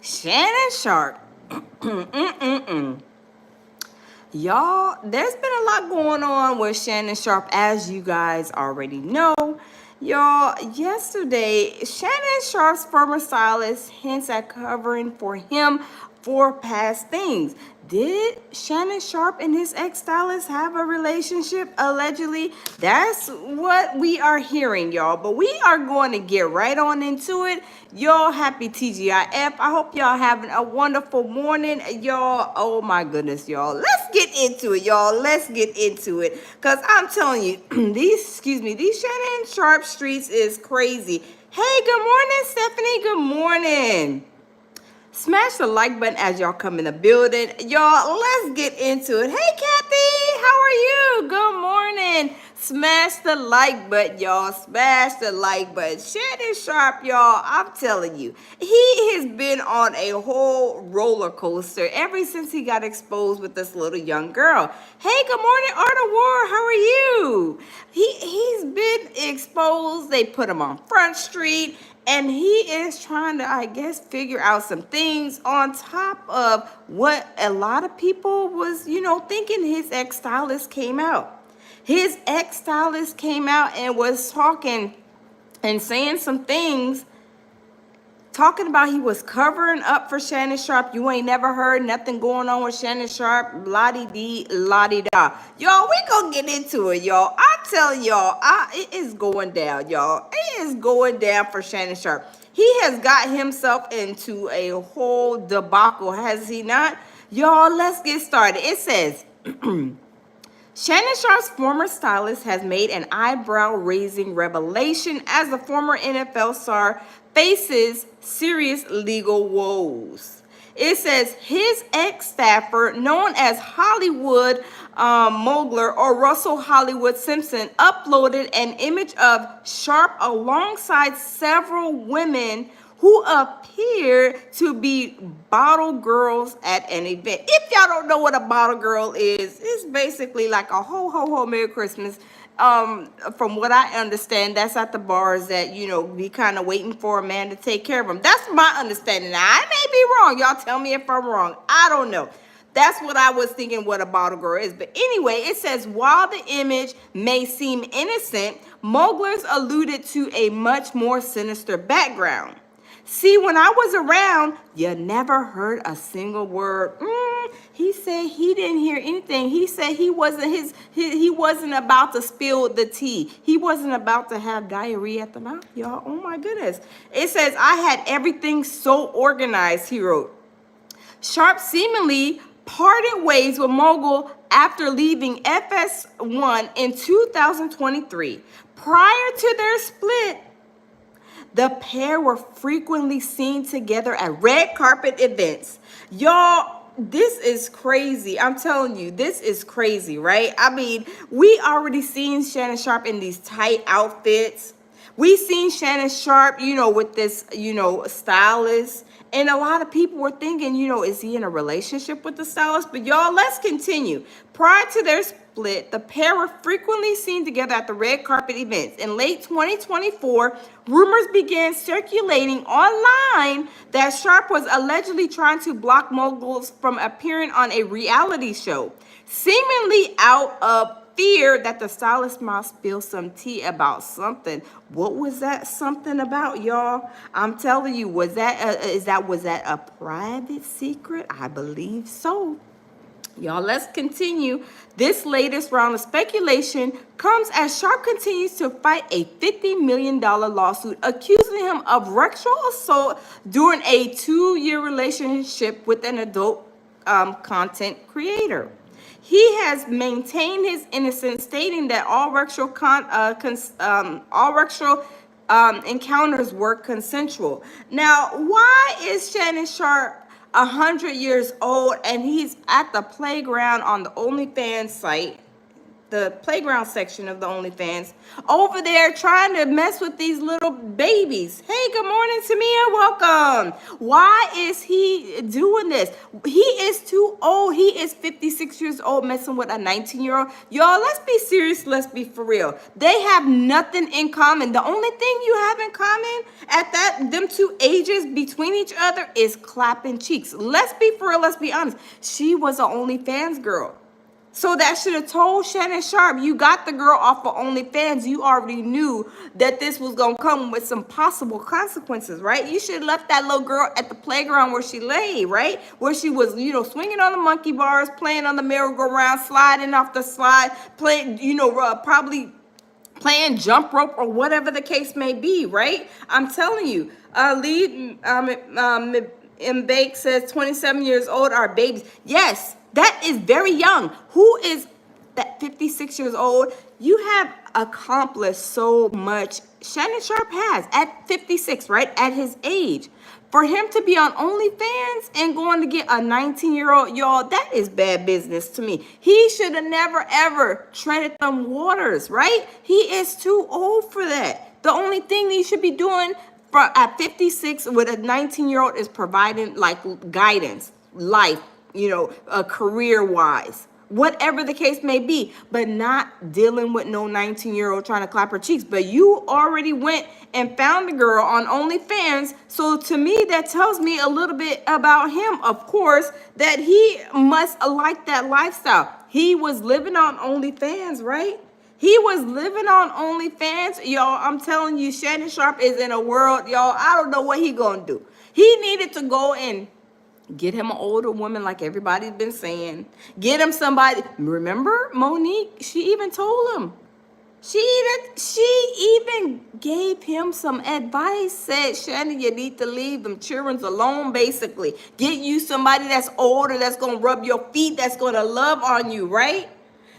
Shannon Sharpe. Y'all, there's been a lot going on with Shannon Sharpe, as you guys already know. Y'all, yesterday, Shannon Sharpe's former stylist hints at covering for him for past things. Did Shannon Sharpe and his ex-stylist have a relationship, allegedly? That's what we are hearing, y'all. But we are going to get right on into it. Y'all, happy TGIF. I hope y'all having a wonderful morning. Y'all, oh my goodness, y'all. Let's get into it, y'all. Let's get into it. Because I'm telling you, these Shannon Sharpe streets is crazy. Hey, good morning, Stephanie. Good morning. Smash the like button as y'all come in the building. Y'all, let's get into it. Hey, Kathy, how are you? Good morning. Smash the like button, y'all. Smash the like button. Shannon Sharpe, y'all, I'm telling you, he has been on a whole roller coaster ever since he got exposed with this little young girl. Hey, good morning, Art of War. How are you? He's been exposed. They put him on Front Street. And he is trying to, I guess, figure out some things on top of what a lot of people was, thinking. His ex-stylist came out. His ex-stylist came out and was talking and saying some things, talking about he was covering up for Shannon Sharpe. You ain't never heard nothing going on with Shannon Sharpe. La-di-dee, la-di-da. Y'all, we gonna get into it, y'all. I'm telling y'all, it is going down, y'all. It is going down for Shannon Sharpe. He has got himself into a whole debacle, has he not? Y'all, let's get started. It says, Shannon Sharpe's former stylist has made an eyebrow-raising revelation as the former NFL star faces serious legal woes. It says his ex-staffer, known as Hollywood Mogler or Russell Hollywood Simpson, uploaded an image of Sharpe alongside several women who appear to be bottle girls at an event. If y'all don't know what a bottle girl is, it's basically like a ho Merry Christmas. From what I understand, that's at the bars that, be kind of waiting for a man to take care of them. That's my understanding. Now, I may be wrong. Y'all tell me if I'm wrong. I don't know. That's what I was thinking what a bottle girl is. But anyway, it says, while the image may seem innocent, Moglers alluded to a much more sinister background. See, when I was around, you never heard a single word. He said he didn't hear anything. He said he wasn't about to spill the tea. He wasn't about to have diarrhea at the mouth, y'all. Oh my goodness. It says, I had everything so organized, he wrote. Sharpe seemingly parted ways with Mogul after leaving FS1 in 2023. Prior to their split, the pair were frequently seen together at red carpet events. Y'all, this is crazy. I'm telling you, this is crazy, right? I mean, we already seen Shannon Sharpe in these tight outfits. We seen Shannon Sharpe, with this, stylist. And a lot of people were thinking, is he in a relationship with the stylist? But y'all, let's continue. Prior to their split, the pair were frequently seen together at the red carpet events. In late 2024, rumors began circulating online that Sharpe was allegedly trying to block moguls from appearing on a reality show, seemingly out of fear that the stylist might spill some tea about something. What was that something about, y'all? I'm telling you, was that a private secret? I believe so. Y'all, let's continue. This latest round of speculation comes as Sharpe continues to fight a $50 million lawsuit accusing him of sexual assault during a 2-year relationship with an adult content creator. He has maintained his innocence, stating that all encounters were consensual. Now, why is Shannon Sharpe 100 years old and he's at the playground on the OnlyFans site, the playground section of the OnlyFans, over there trying to mess with these little babies. Hey, good morning, Tamia. Welcome. Why is he doing this? He is too old. He is 56 years old messing with a 19-year-old. Y'all, let's be serious. Let's be for real. They have nothing in common. The only thing you have in common at them two ages between each other is clapping cheeks. Let's be for real. Let's be honest. She was an OnlyFans girl. So that should have told Shannon Sharpe, you got the girl off of OnlyFans. You already knew that this was going to come with some possible consequences, right? You should have left that little girl at the playground where she lay, right? Where she was, swinging on the monkey bars, playing on the merry-go-round, sliding off the slide, playing, probably playing jump rope or whatever the case may be, right? I'm telling you, Mbake says 27 years old are babies. Yes, that is very young. Who is that 56 years old? You have accomplished so much. Shannon Sharpe has at 56, right? At his age. For him to be on OnlyFans and going to get a 19-year-old, y'all, that is bad business to me. He should have never, ever treaded them waters, right? He is too old for that. The only thing he should be doing at 56 with a 19-year-old is providing like guidance, life, career-wise, whatever the case may be, but not dealing with no 19-year-old trying to clap her cheeks. But you already went and found the girl on OnlyFans. So to me, that tells me a little bit about him, of course, that he must like that lifestyle. He was living on OnlyFans, right? He was living on OnlyFans. Y'all, I'm telling you, Shannon Sharpe is in a world, y'all, I don't know what he gonna do. He needed to go and get him an older woman like everybody's been saying. Get him somebody. Remember Monique? She even told him. She even gave him some advice, said, Shannon, you need to leave them children alone, basically. Get you somebody that's older, that's going to rub your feet, that's going to love on you, right?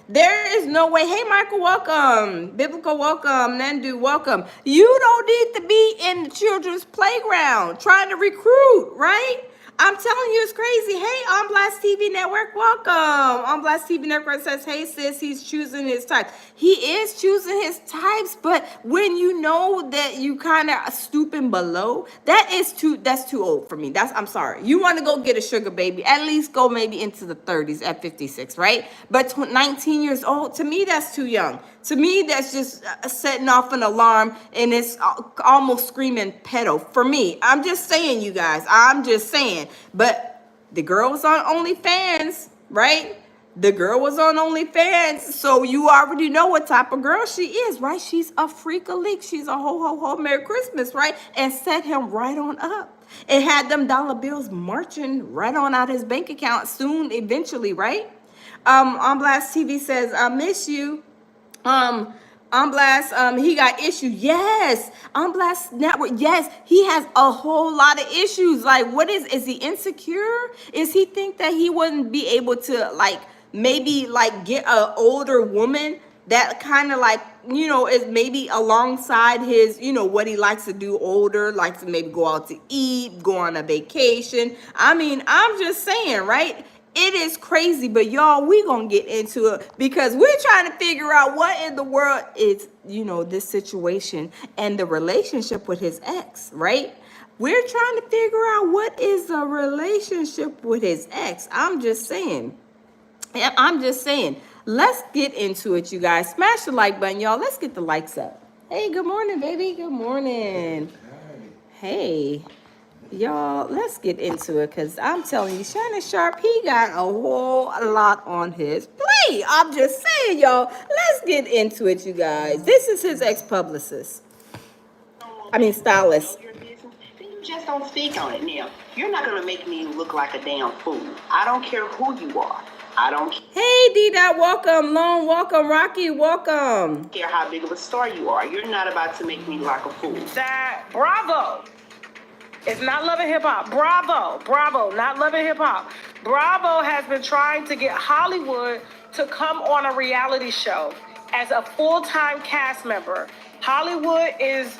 There is no way. Hey, Michael, welcome. Biblical, welcome. Nandu, welcome. You don't need to be in the children's playground trying to recruit, right? I'm telling you, it's crazy. Hey, On Blast TV Network, welcome. On Blast TV Network says, hey, sis, he's choosing his types. He is choosing his types, but when you know that you kind of stooping below, that's too old for me. I'm sorry. You want to go get a sugar baby, at least go maybe into the 30s at 56, right? But 19 years old, to me, that's too young. To me, that's just setting off an alarm, and it's almost screaming pedo for me. I'm just saying, you guys. I'm just saying. But the girl was on OnlyFans, right? The girl was on OnlyFans, so you already know what type of girl she is, right? She's a freak-a-leak. She's a ho-ho-ho, Merry Christmas, right? And set him right on up. It had them dollar bills marching right on out his bank account soon, eventually, right? On Blast TV says, I miss you. On Blast, he got issues. Yes. On Blast Network, yes, he has a whole lot of issues. Like, is he insecure? Is he think that he wouldn't be able to, maybe, get an older woman that kind of, is maybe alongside his, what he likes to do older, likes to maybe go out to eat, go on a vacation. I mean, I'm just saying, right? It is crazy, but y'all, we gonna get into it because we're trying to figure out what in the world is, this situation and the relationship with his ex, right? We're trying to figure out what is the relationship with his ex. I'm just saying. Let's get into it, you guys. Smash the like button, y'all. Let's get the likes up. Hey, good morning, baby. Good morning. Hey. Y'all, let's get into it because I'm telling you, Shannon Sharpe, he got a whole lot on his plate. I'm just saying, y'all, let's get into it, you guys. This is his ex-publicist. Stylist. You just don't speak on it now. You're not going to make me look like a damn fool. I don't care who you are. I don't care. Hey, D-Dot, welcome. Lone, welcome. Rocky, welcome. I don't care how big of a star you are. You're not about to make me look like a fool. Bravo. It's not Love and Hip Hop. Bravo, not Love and Hip Hop. Bravo has been trying to get Hollywood to come on a reality show as a full-time cast member. Hollywood is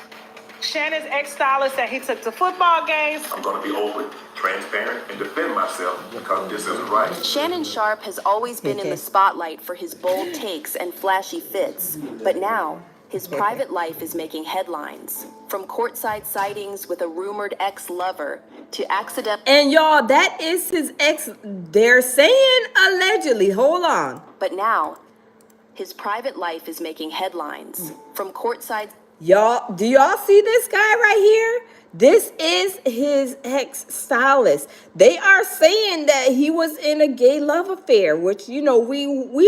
Shannon's ex-stylist that he took to football games. I'm going to be open, transparent, and defend myself because this isn't right. Shannon Sharpe has always been in the spotlight for his bold takes and flashy fits, but now his private life is making headlines. From courtside sightings with a rumored ex-lover to accidental... And y'all, that is his ex. They're saying allegedly. Hold on. But now, his private life is making headlines. From courtside... Y'all, do y'all see this guy right here? This is his ex-stylist. They are saying that he was in a gay love affair, which, you know, we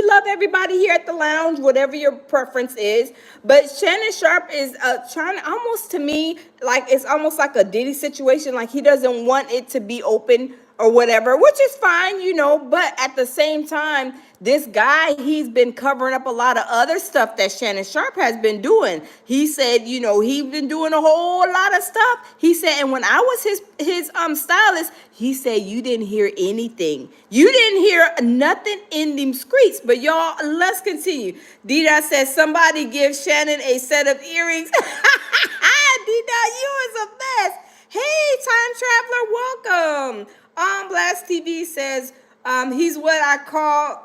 love everybody here at the lounge, whatever your preference is. But Shannon Sharpe is trying to, almost to me, like it's almost like a Diddy situation. Like he doesn't want it to be open or whatever, which is fine, you know. But at the same time, this guy, he's been covering up a lot of other stuff that Shannon Sharpe has been doing. He said, you know, he's been doing a whole lot of stuff. He said, and when I was his stylist, he said, you didn't hear anything. You didn't hear nothing in them streets. But y'all, let's continue. Dida says, somebody give Shannon a set of earrings. Dida, you is a mess. Hey, time traveler, welcome. Blast TV says, he's what I call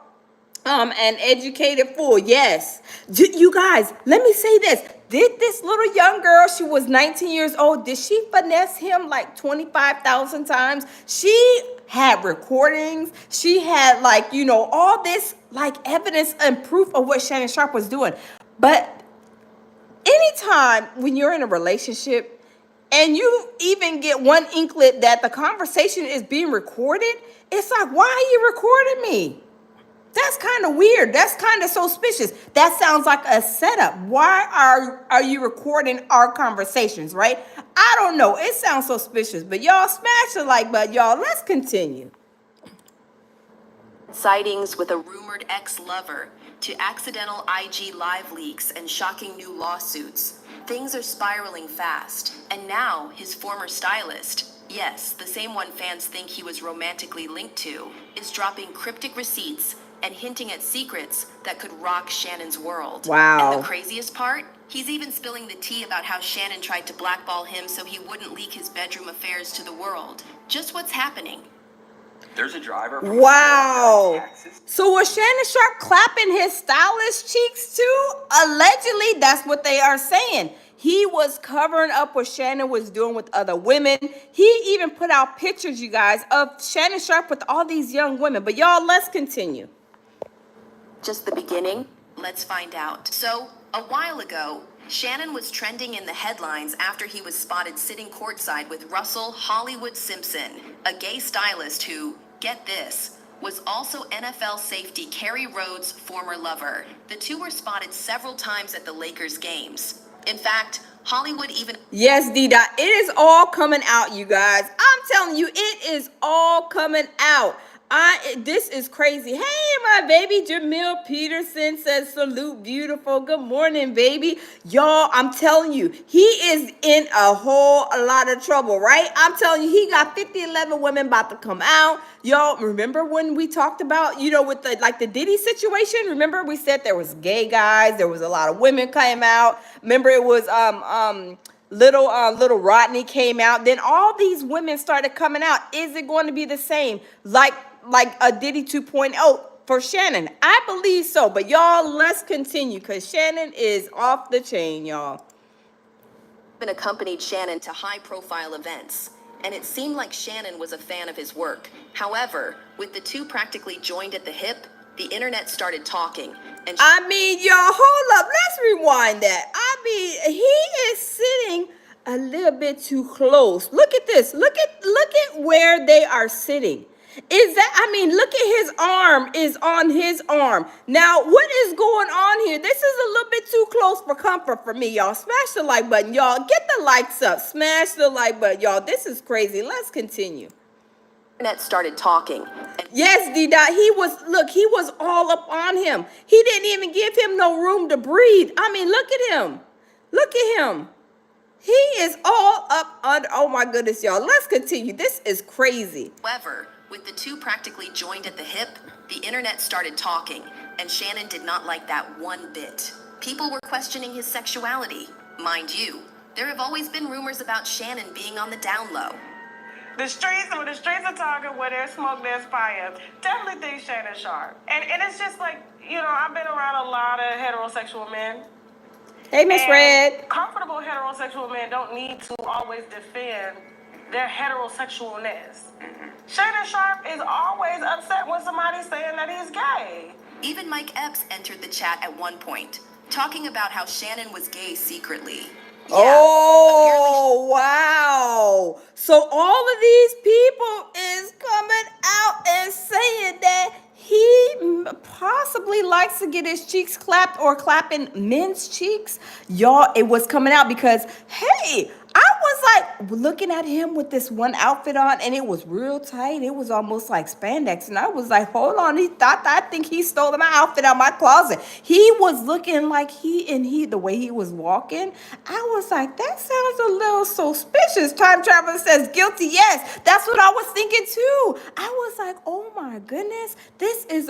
an educated fool. Yes. You guys, let me say this. Did this little young girl, she was 19 years old, did she finesse him like 25,000 times? She had recordings. She had like, you know, all this like evidence and proof of what Shannon Sharpe was doing. But anytime when you're in a relationship and you even get one inklet that the conversation is being recorded, it's like, why are you recording me? That's kind of weird. That's kind of suspicious. That sounds like a setup. Why are you recording our conversations, right? I don't know. It sounds suspicious. But y'all smash the like button, y'all. Let's continue. Sightings with a rumored ex-lover to accidental IG live leaks and shocking new lawsuits. Things are spiraling fast. And now his former stylist, yes, the same one fans think he was romantically linked to, is dropping cryptic receipts and hinting at secrets that could rock Shannon's world. Wow. And the craziest part? He's even spilling the tea about how Shannon tried to blackball him so he wouldn't leak his bedroom affairs to the world. Just what's happening. There's a driver. Wow. So was Shannon Sharpe clapping his stylist cheeks too? Allegedly, that's what they are saying. He was covering up what Shannon was doing with other women. He even put out pictures, you guys, of Shannon Sharpe with all these young women. But y'all, let's continue. Just the beginning? Let's find out. So, a while ago, Shannon was trending in the headlines after he was spotted sitting courtside with Russell Hollywood Simpson, a gay stylist who, get this, was also NFL safety Kerry Rhodes' former lover. The two were spotted several times at the Lakers games. In fact, Hollywood even... Yes, D-Dot, it is all coming out, you guys. I'm telling you, it is all coming out. This is crazy. Hey, my baby Jamil Peterson says, salute, beautiful. Good morning, baby. Y'all, I'm telling you, he is in a whole lot of trouble, right? I'm telling you, he got 11 women about to come out. Y'all, remember when we talked about, you know, with the Diddy situation? Remember we said there was gay guys, there was a lot of women came out. Remember it was little Rodney came out. Then all these women started coming out. Is it going to be the same like a Diddy 2.0 for Shannon? I believe so. But y'all, let's continue because Shannon is off the chain, y'all. Accompanied Shannon to high-profile events, and it seemed like Shannon was a fan of his work. However, with the two practically joined at the hip, the internet started talking. And I mean, y'all, hold up. Let's rewind that. I mean, he is sitting a little bit too close. Look at this. Look at where they are sitting. Is that, I mean, look at his arm is on his arm. Now, what is going on here? This is a little bit too close for comfort for me, y'all. Smash the like button, y'all. Get the likes up. Smash the like button, y'all. This is crazy. Let's continue. Internet started talking. Yes, D-Dot, he was all up on him. He didn't even give him no room to breathe. I mean, look at him. Look at him. He is all up on, oh my goodness, y'all. Let's continue. This is crazy. However, with the two practically joined at the hip, the internet started talking, and Shannon did not like that one bit. People were questioning his sexuality. Mind you, There have always been rumors about Shannon being on the down low. The streets, when the streets are talking, where there's smoke, there's fire. Definitely think Shannon Sharpe. And it's just like, I've been around a lot of heterosexual men. Hey, Miss And Red. comfortable heterosexual men don't need to always defend their heterosexualness. Shannon Sharpe is always upset when somebody's saying that he's gay. Even Mike Epps entered the chat at one point, talking about how Shannon was gay secretly. Yeah, Oh, wow. So all of these people is coming out and saying that he possibly likes to get his cheeks clapped or clapping men's cheeks. Y'all, it was coming out because, hey, I was like looking at him with this one outfit on and it was real tight. It was almost like spandex. And I was like, hold on. I think he stole my outfit out of my closet. He was looking like the way he was walking. I was like, that sounds a little suspicious. Time Traveler says guilty. Yes, that's what I was thinking too. I was like, oh my goodness. This is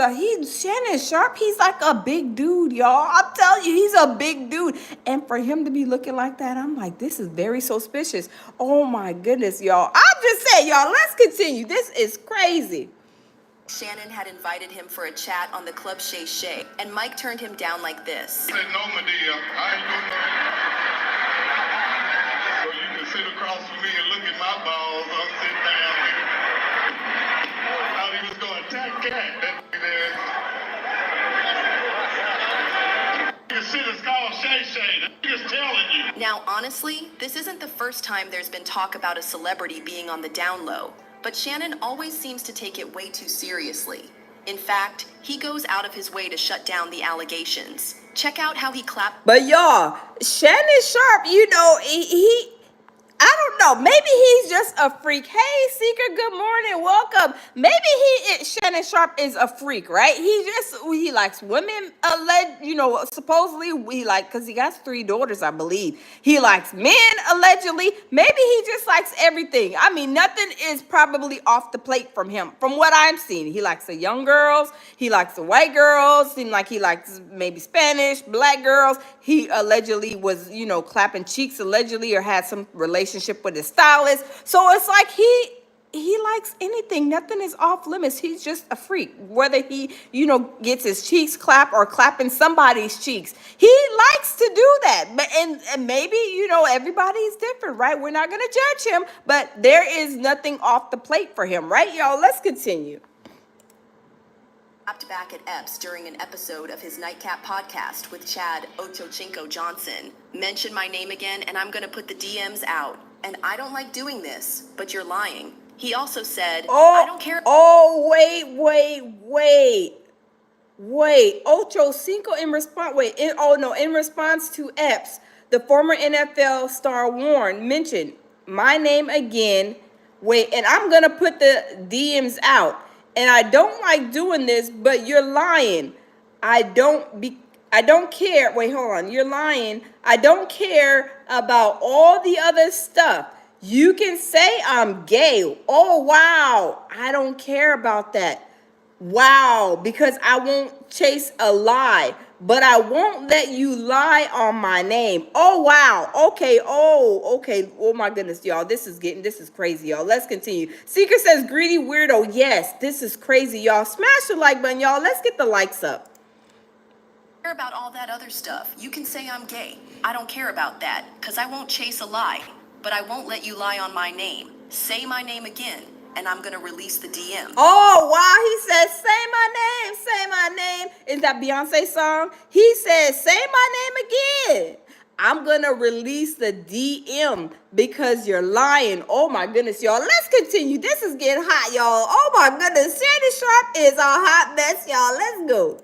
Shannon Sharpe. He's like a big dude, y'all. I'm telling you, he's a big dude. And for him to be looking like that, I'm like, this is very suspicious. Oh my goodness, y'all. I'm just saying, y'all, let's continue. This is crazy. Shannon had invited him for a chat on the Club Shay Shay, and Mike turned him down like this. I said, no, my dear, I ain't gonna know. So you can sit across from me and look at my balls. I'm sitting down. I thought he was gonna attack Cat. That shit is called Shay Shay. That nigga's telling you. Now, honestly, this isn't the first time there's been talk about a celebrity being on the down low, but Shannon always seems to take it way too seriously. In fact, he goes out of his way to shut down the allegations. Check out how he clapped. But y'all, Shannon Sharpe, I don't know. Maybe he's just a freak. Hey, Seeker, good morning. Welcome. Maybe Shannon Sharpe is a freak, right? He likes women, supposedly because he got 3 daughters, I believe. He likes men, allegedly. Maybe he just likes everything. I mean, nothing is probably off the plate from him, from what I'm seeing. He likes the young girls. He likes the white girls. Seems like he likes maybe Spanish, black girls. He allegedly was, clapping cheeks, allegedly, or had some relationship with his stylist. So it's like he likes anything. Nothing is off limits. He's just a freak. Whether he, gets his cheeks clapped or clapping somebody's cheeks. He likes to do that. But and maybe, everybody's different, right? We're not gonna judge him, but there is nothing off the plate for him, right, y'all? Let's continue. Back at Epps during an episode of his Nightcap podcast with Chad Ochochinco Johnson. Mention my name again and I'm gonna put the DMs out. And I don't like doing this, but you're lying. He also said, I don't care. Oh, wait. Ocho Cinco in response to Epps, the former NFL star Warren mentioned my name again. Wait, and I'm gonna put the DMs out. And I don't like doing this, but you're lying. I don't care. Wait, hold on. You're lying. I don't care about all the other stuff. You can say I'm gay. Oh, wow. I don't care about that. Wow. Because I won't chase a lie. But I won't let you lie on my name. Oh, wow. Okay. Oh, my goodness, y'all. This is crazy, y'all. Let's continue. Seeker says, greedy weirdo. Yes, this is crazy, y'all. Smash the like button, y'all. Let's get the likes up. Care about all that other stuff. You can say I'm gay. I don't care about that because I won't chase a lie. But I won't let you lie on my name. Say my name again. And I'm going to release the DM. Oh, wow. He says, say my name. Is that Beyonce song? He says, say my name again. I'm going to release the DM because you're lying. Oh, my goodness, y'all. Let's continue. This is getting hot, y'all. Oh, my goodness. Shannon Sharpe is a hot mess, y'all. Let's go.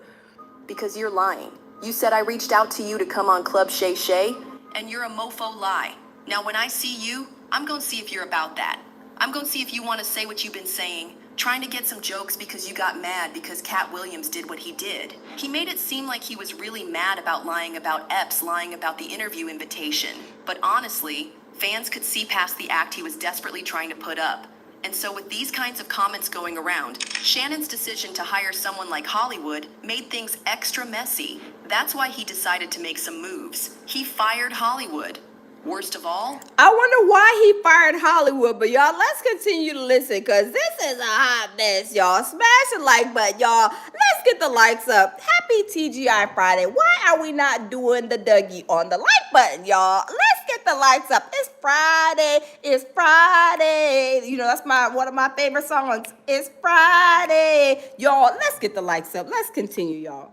Because you're lying. You said I reached out to you to come on Club Shay Shay, and you're a mofo lie. Now, when I see you, I'm going to see if you're about that. I'm going to see if you want to say what you've been saying, trying to get some jokes because you got mad because Cat Williams did what he did. He made it seem like he was really mad about lying about Epps, lying about the interview invitation. But honestly, fans could see past the act he was desperately trying to put up. And so with these kinds of comments going around, Shannon's decision to hire someone like Hollywood made things extra messy. That's why he decided to make some moves. He fired Hollywood. Worst of all, I wonder why he fired Hollywood, but y'all, let's continue to listen, because this is a hot mess, y'all. Smash the like button, y'all. Let's get the likes up. Happy TGI Friday. Why are we not doing the Dougie on the like button, y'all? Let's get the likes up. It's Friday. It's Friday. You know, that's one of my favorite songs. It's Friday. Y'all, let's get the likes up. Let's continue, y'all.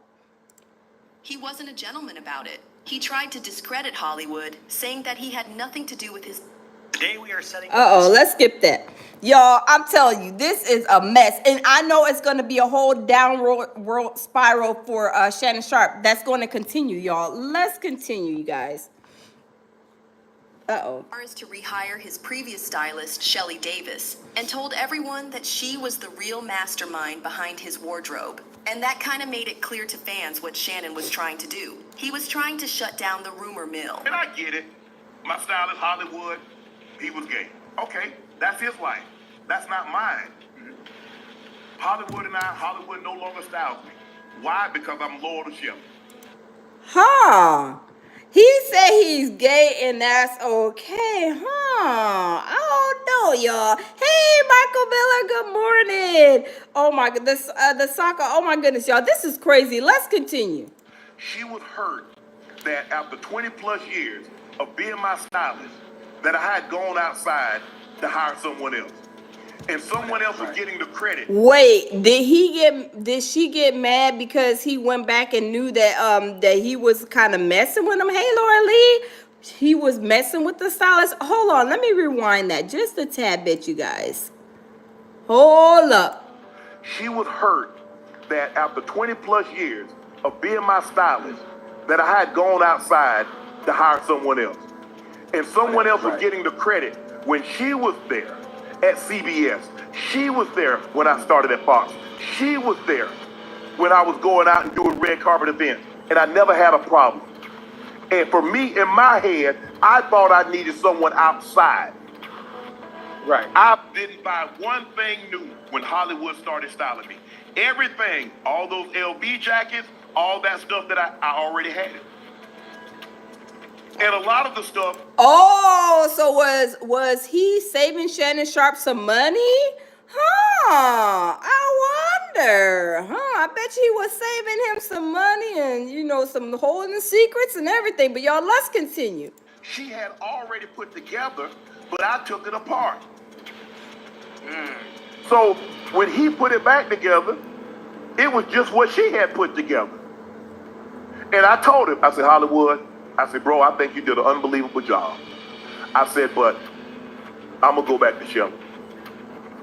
he wasn't a gentleman about it. He tried to discredit Hollywood, saying that he had nothing to do with his... Today we are setting... Uh-oh, let's skip that. Y'all, I'm telling you, this is a mess. And I know it's going to be a whole downward spiral for Shannon Sharpe. That's going to continue, y'all. Let's continue, you guys. Uh-oh. ...is to rehire his previous stylist, Shelly Davis, and told everyone that she was the real mastermind behind his wardrobe. And that kind of made it clear to fans what Shannon was trying to do. He was trying to shut down the rumor mill. And I get it. My stylist, Hollywood, he was gay. Okay, that's his life. That's not mine. Hollywood no longer styles me. Why? Because I'm loyal to Shelly. Huh. He said he's gay and that's okay, huh? I don't know, y'all. Hey, Michael Miller, good morning. Oh my goodness, the soccer. Oh my goodness, y'all. This is crazy. Let's continue. She was hurt that after 20 plus years of being my stylist, that I had gone outside to hire someone else. And someone else was getting the credit. Wait, did she get mad because he went back and knew that that he was kind of messing with him? Hey, Laura Lee, he was messing with the stylist. Hold on, let me rewind that just a tad bit, you guys. Hold up. She was hurt that after 20 plus years of being my stylist, that I had gone outside to hire someone else. And someone else was getting the credit when she was there at CBS. She was there when I started at Fox. She was there when I was going out and doing red carpet events. And I never had a problem. And for me, in my head, I thought I needed someone outside. Right. I didn't buy one thing new when Hollywood started styling me. Everything, all those LV jackets, all that stuff that I already had. And a lot of the stuff. Oh, so was he saving Shannon Sharpe some money? Huh, I wonder. I bet he was saving him some money and, you know, some holding secrets and everything. But y'all, let's continue. She had already put together, but I took it apart. So when he put it back together, it was just what she had put together. And I told him, I said, Hollywood, I said, bro, I think you did an unbelievable job. I said, but I'm going to go back to Shelly.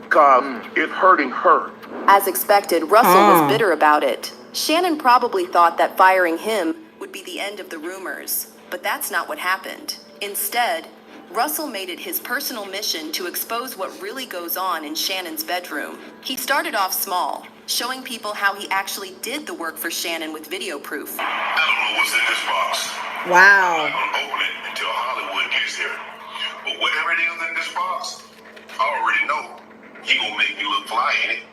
Because it's hurting her. As expected, Russell was bitter about it. Shannon probably thought that firing him would be the end of the rumors. But that's not what happened. Instead, Russell made it his personal mission to expose what really goes on in Shannon's bedroom. He started off small, showing people how he actually did the work for Shannon with video proof. I don't know what's in this box. Wow. I'm not going to open it until Hollywood gets here. But whatever it is in this box, I already know he going to make me look fly in it.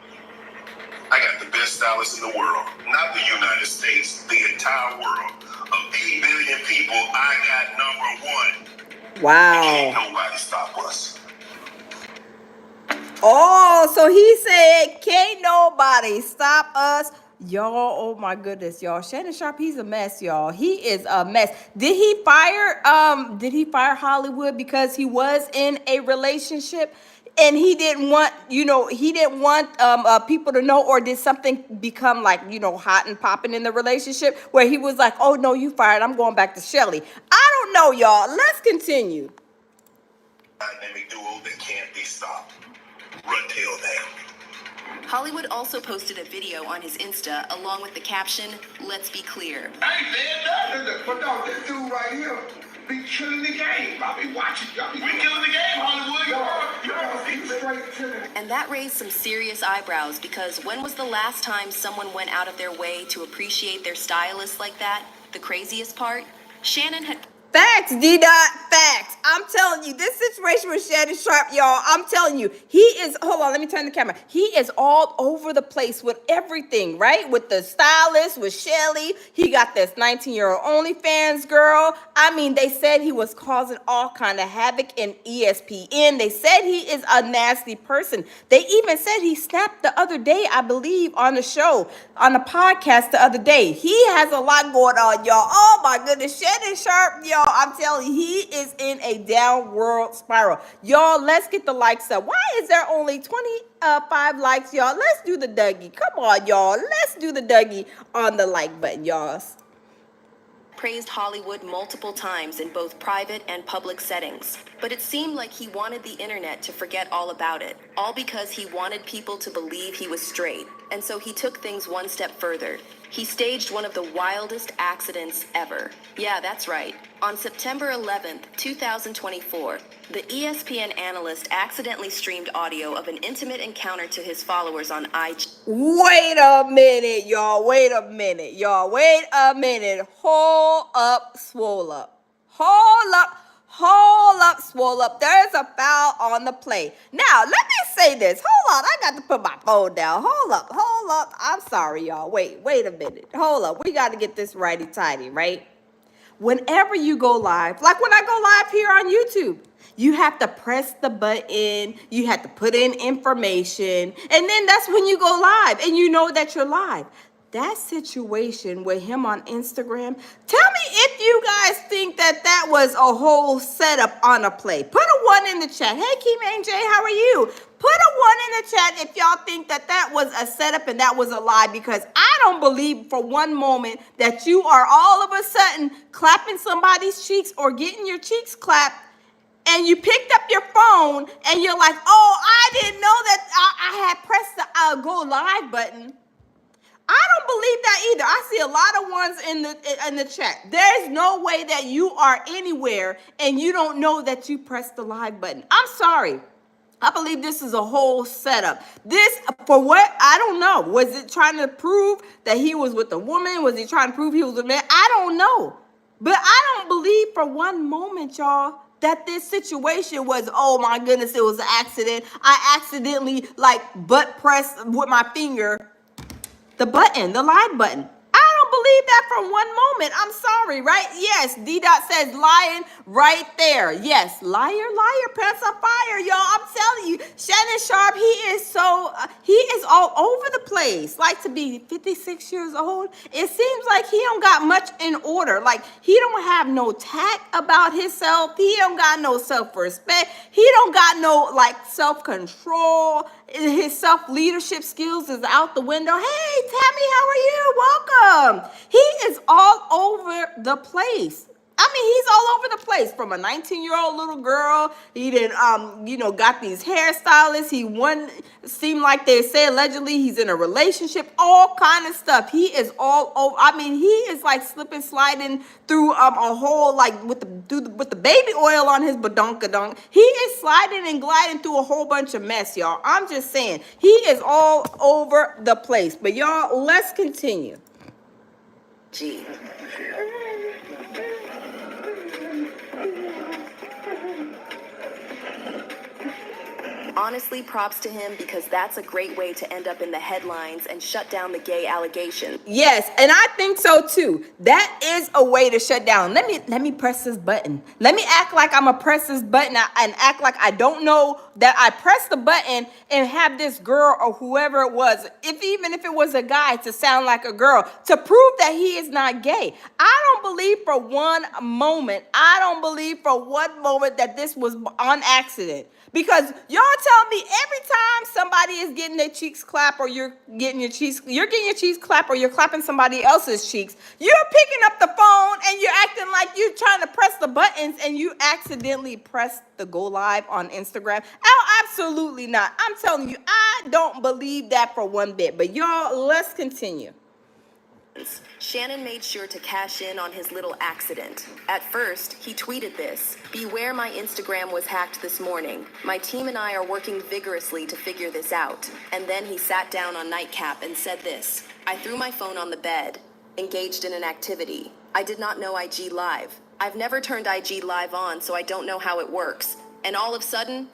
I got the best stylist in the world. Not the United States, the entire world. Of 8 billion people, I got number one. Wow. Can't nobody stop us. Oh, so he said, can't nobody stop us. Y'all, oh my goodness, y'all. Shannon Sharpe, he's a mess, y'all. He is a mess. Did he fire Hollywood because he was in a relationship and he didn't want, people to know, or did something become like, hot and popping in the relationship where he was like, oh no, you fired, I'm going back to Shelly. I don't know, y'all. Let's continue. Dynamic duo that can't be stopped. Run tail down. Hollywood also posted a video on his Insta along with the caption, "Let's be clear." Hey man, but no, this dude right here be killing the game. I be watching. We killing the game, Hollywood. He's straight killing. And that raised some serious eyebrows because when was the last time someone went out of their way to appreciate their stylist like that? The craziest part? Shannon had... Facts, D-Dot, facts. I'm telling you, this situation with Shannon Sharpe, y'all, I'm telling you, he is, hold on, let me turn the camera. He is all over the place with everything, right? With the stylist, with Shelly. He got this 19-year-old OnlyFans girl. I mean, they said he was causing all kind of havoc in ESPN. They said he is a nasty person. They even said he snapped the other day, I believe, on the show, on the podcast the other day. He has a lot going on, y'all. Oh my goodness, Shannon Sharpe, y'all, I'm telling you, he is in a downward spiral. Y'all, let's get the likes up. Why is there only 25 likes, y'all? Let's do the Dougie. Come on, y'all. Let's do the Dougie on the like button, y'all. Praised Hollywood multiple times in both private and public settings. But it seemed like he wanted the internet to forget all about it, all because he wanted people to believe he was straight. And so he took things one step further. He staged one of the wildest accidents ever. Yeah, that's right. On September 11th, 2024, the ESPN analyst accidentally streamed audio of an intimate encounter to his followers on IG. Wait a minute, y'all. Wait a minute, y'all. Wait a minute. Hold up, swole up. Hold up. Hold up, swole up. There's a foul on the play. Now, let me say this. Hold on. I got to put my phone down. Hold up. Hold up. I'm sorry, y'all. Wait a minute. Hold up. We got to get this righty-tighty, right? Whenever you go live, like when I go live here on YouTube, you have to press the button, you have to put in information, and then that's when you go live and you know that you're live. That situation with him on Instagram, tell me if you guys think that that was a whole setup on a play. Put a 1 in the chat. Hey, Keem J, how are you? Put a 1 in the chat if y'all think that that was a setup and that was a lie, because I don't believe for one moment that you are all of a sudden clapping somebody's cheeks or getting your cheeks clapped and you picked up your phone and you're like, oh, I didn't know that I had pressed the go live button. I don't believe that either. I see a lot of ones in the chat. There's no way that you are anywhere and you don't know that you pressed the live button. I'm sorry. I believe this is a whole setup. This, for what? I don't know. Was it trying to prove that he was with a woman? Was he trying to prove he was with a man? I don't know. But I don't believe for one moment, y'all, that this situation was, oh my goodness, it was an accident. I accidentally butt pressed with my finger the button, the live button. I don't believe that for one moment. I'm sorry, right? Yes, D-Dot says lying right there. Yes, liar, pants on fire, y'all. I'm telling you, Shannon Sharpe, he is all over the place. Like, to be 56 years old, it seems like he don't got much in order. Like, he don't have no tact about himself. He don't got no self-respect. He don't got no, self-control. His self-leadership skills is out the window. Hey, Tammy, how are you? Welcome. He is all over the place. I mean, he's all over the place. From a 19-year-old little girl, he got these hairstylists. Seemed like they say allegedly he's in a relationship, all kind of stuff. He is all over. I mean, he is like slipping, sliding through a hole, with the baby oil on his badonkadonk. He is sliding and gliding through a whole bunch of mess, y'all. I'm just saying, he is all over the place. But y'all, let's continue. Gee. Honestly, props to him, because that's a great way to end up in the headlines and shut down the gay allegations. Yes, and I think so too. That is a way to shut down. Let me press this button. Let me act like I'm gonna press this button and act like I don't know that I pressed the button, and have this girl or whoever it was, even if it was a guy, to sound like a girl, to prove that he is not gay. I don't believe for one moment that this was on accident. Because y'all tell me every time somebody is getting their cheeks clapped, or you're getting your cheeks clapped, or you're clapping somebody else's cheeks, you're picking up the phone and you're acting like you're trying to press the buttons and you accidentally press the go live on Instagram. Oh, absolutely not. I'm telling you, I don't believe that for one bit. But y'all, let's continue. Shannon made sure to cash in on his little accident. At first, he tweeted this: "Beware, my Instagram was hacked this morning. My team and I are working vigorously to figure this out." And then he sat down on nightcap and said this: "I threw my phone on the bed, engaged in an activity. I did not know IG Live. I've never turned IG Live on, so I don't know how it works. And all of a sudden,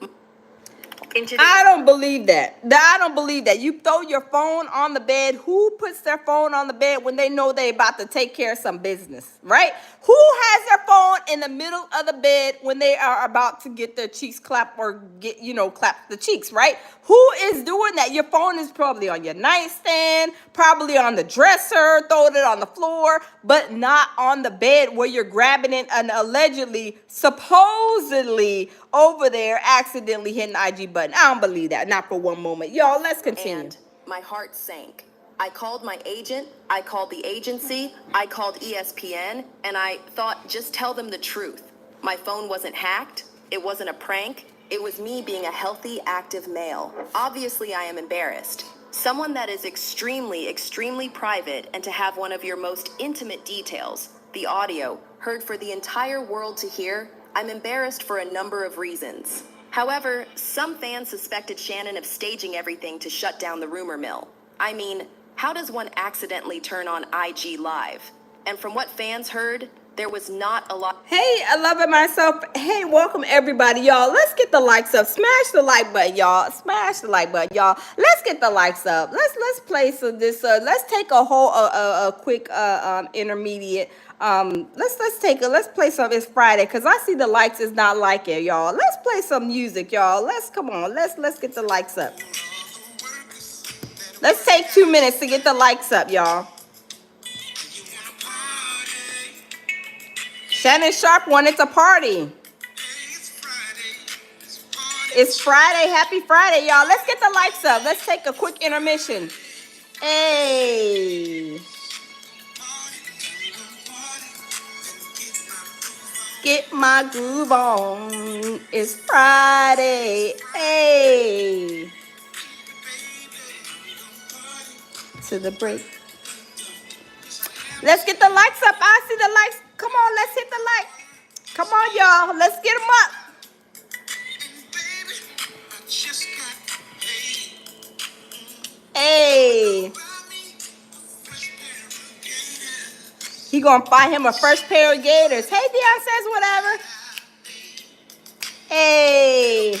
I don't believe that. I don't believe that. You throw your phone on the bed. Who puts their phone on the bed when they know they're about to take care of some business, right? Who has their phone in the middle of the bed when they are about to get their cheeks clapped or get, clap the cheeks, right? Who is doing that? Your phone is probably on your nightstand, probably on the dresser, throwing it on the floor, but not on the bed where you're grabbing it and allegedly, supposedly over there accidentally hitting the IG button. I don't believe that. Not for one moment. Y'all, let's continue. and my heart sank. I called my agent, I called the agency, I called ESPN, and I thought, just tell them the truth. My phone wasn't hacked, it wasn't a prank, it was me being a healthy, active male. Obviously, I am embarrassed. Someone that is extremely, extremely private, and to have one of your most intimate details, the audio, heard for the entire world to hear, I'm embarrassed for a number of reasons. However, some fans suspected Shannon of staging everything to shut down the rumor mill. I mean, how does one accidentally turn on IG Live? And from what fans heard, there was not a lot. Hey, I love it myself. Hey, welcome everybody, y'all. Let's get the likes up. Smash the like button, y'all. Smash the like button, y'all. Let's get the likes up. Let's play some this. Let's take a whole a quick intermediate. Let's play some. It's Friday because I see the likes is not like it, y'all. Let's play some music, y'all. Come on. Let's get the likes up. Let's take 2 minutes to get the likes up, y'all. Shannon Sharpe wanted to party. It's Friday. Happy Friday, y'all. Let's get the likes up. Let's take a quick intermission. Hey. Get my groove on. It's Friday. Hey. To the break. Let's get the likes up. I see the likes. Come on, let's hit the like. Come on, y'all. Let's get them up. Hey. He gonna buy him a fresh pair of gators. Hey, Deion says whatever. Hey.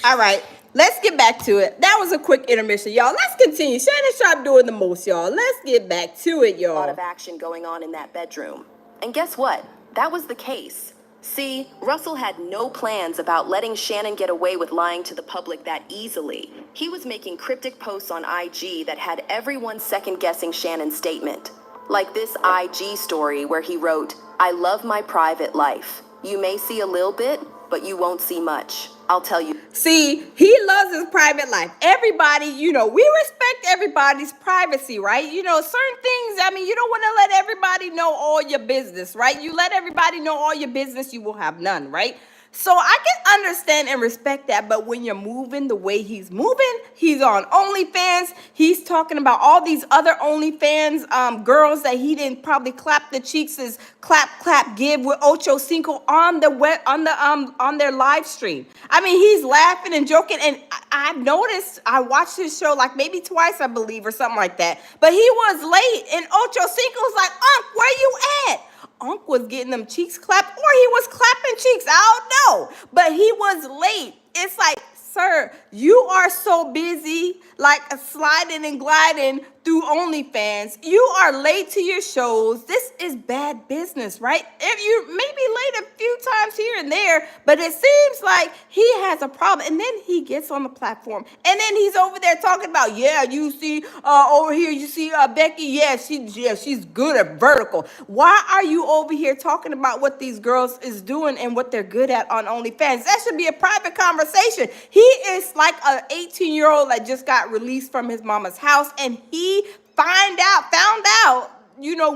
All right. Let's get back to it. That was a quick intermission, y'all. Let's continue. Shannon Sharpe doing the most, y'all. Let's get back to it, y'all. A lot of action going on in that bedroom. And guess what? That was the case. See, Russell had no plans about letting Shannon get away with lying to the public that easily. He was making cryptic posts on IG that had everyone second-guessing Shannon's statement. Like this IG story where he wrote, "I love my private life. You may see a little bit, but you won't see much. I'll tell you." See, he loves his private life. Everybody, we respect everybody's privacy, right? Certain things, you don't want to let everybody know all your business, right? You let everybody know all your business, you will have none, right? So I can understand and respect that, but when you're moving the way he's moving, he's on OnlyFans. He's talking about all these other OnlyFans girls that he didn't probably clap the cheeks as clap give with Ocho Cinco on their live stream. He's laughing and joking, and I've noticed. I watched his show like maybe twice, I believe, or something like that. But he was late, and Ocho Cinco was like, "Unc, where you at?" Unc was getting them cheeks clapped, or he was clapping cheeks. I don't know. But he was late. It's like, sir, you are so busy, like sliding and gliding through OnlyFans. You are late to your shows. This is bad business, right? If you maybe late a few times here and there, but it seems like he has a problem. And then he gets on the platform, and then he's over there talking about, you see over here, you see Becky, she's good at vertical. Why are you over here talking about what these girls is doing and what they're good at on OnlyFans? That should be a private conversation. He is like an 18-year-old that just got released from his mama's house, and he found out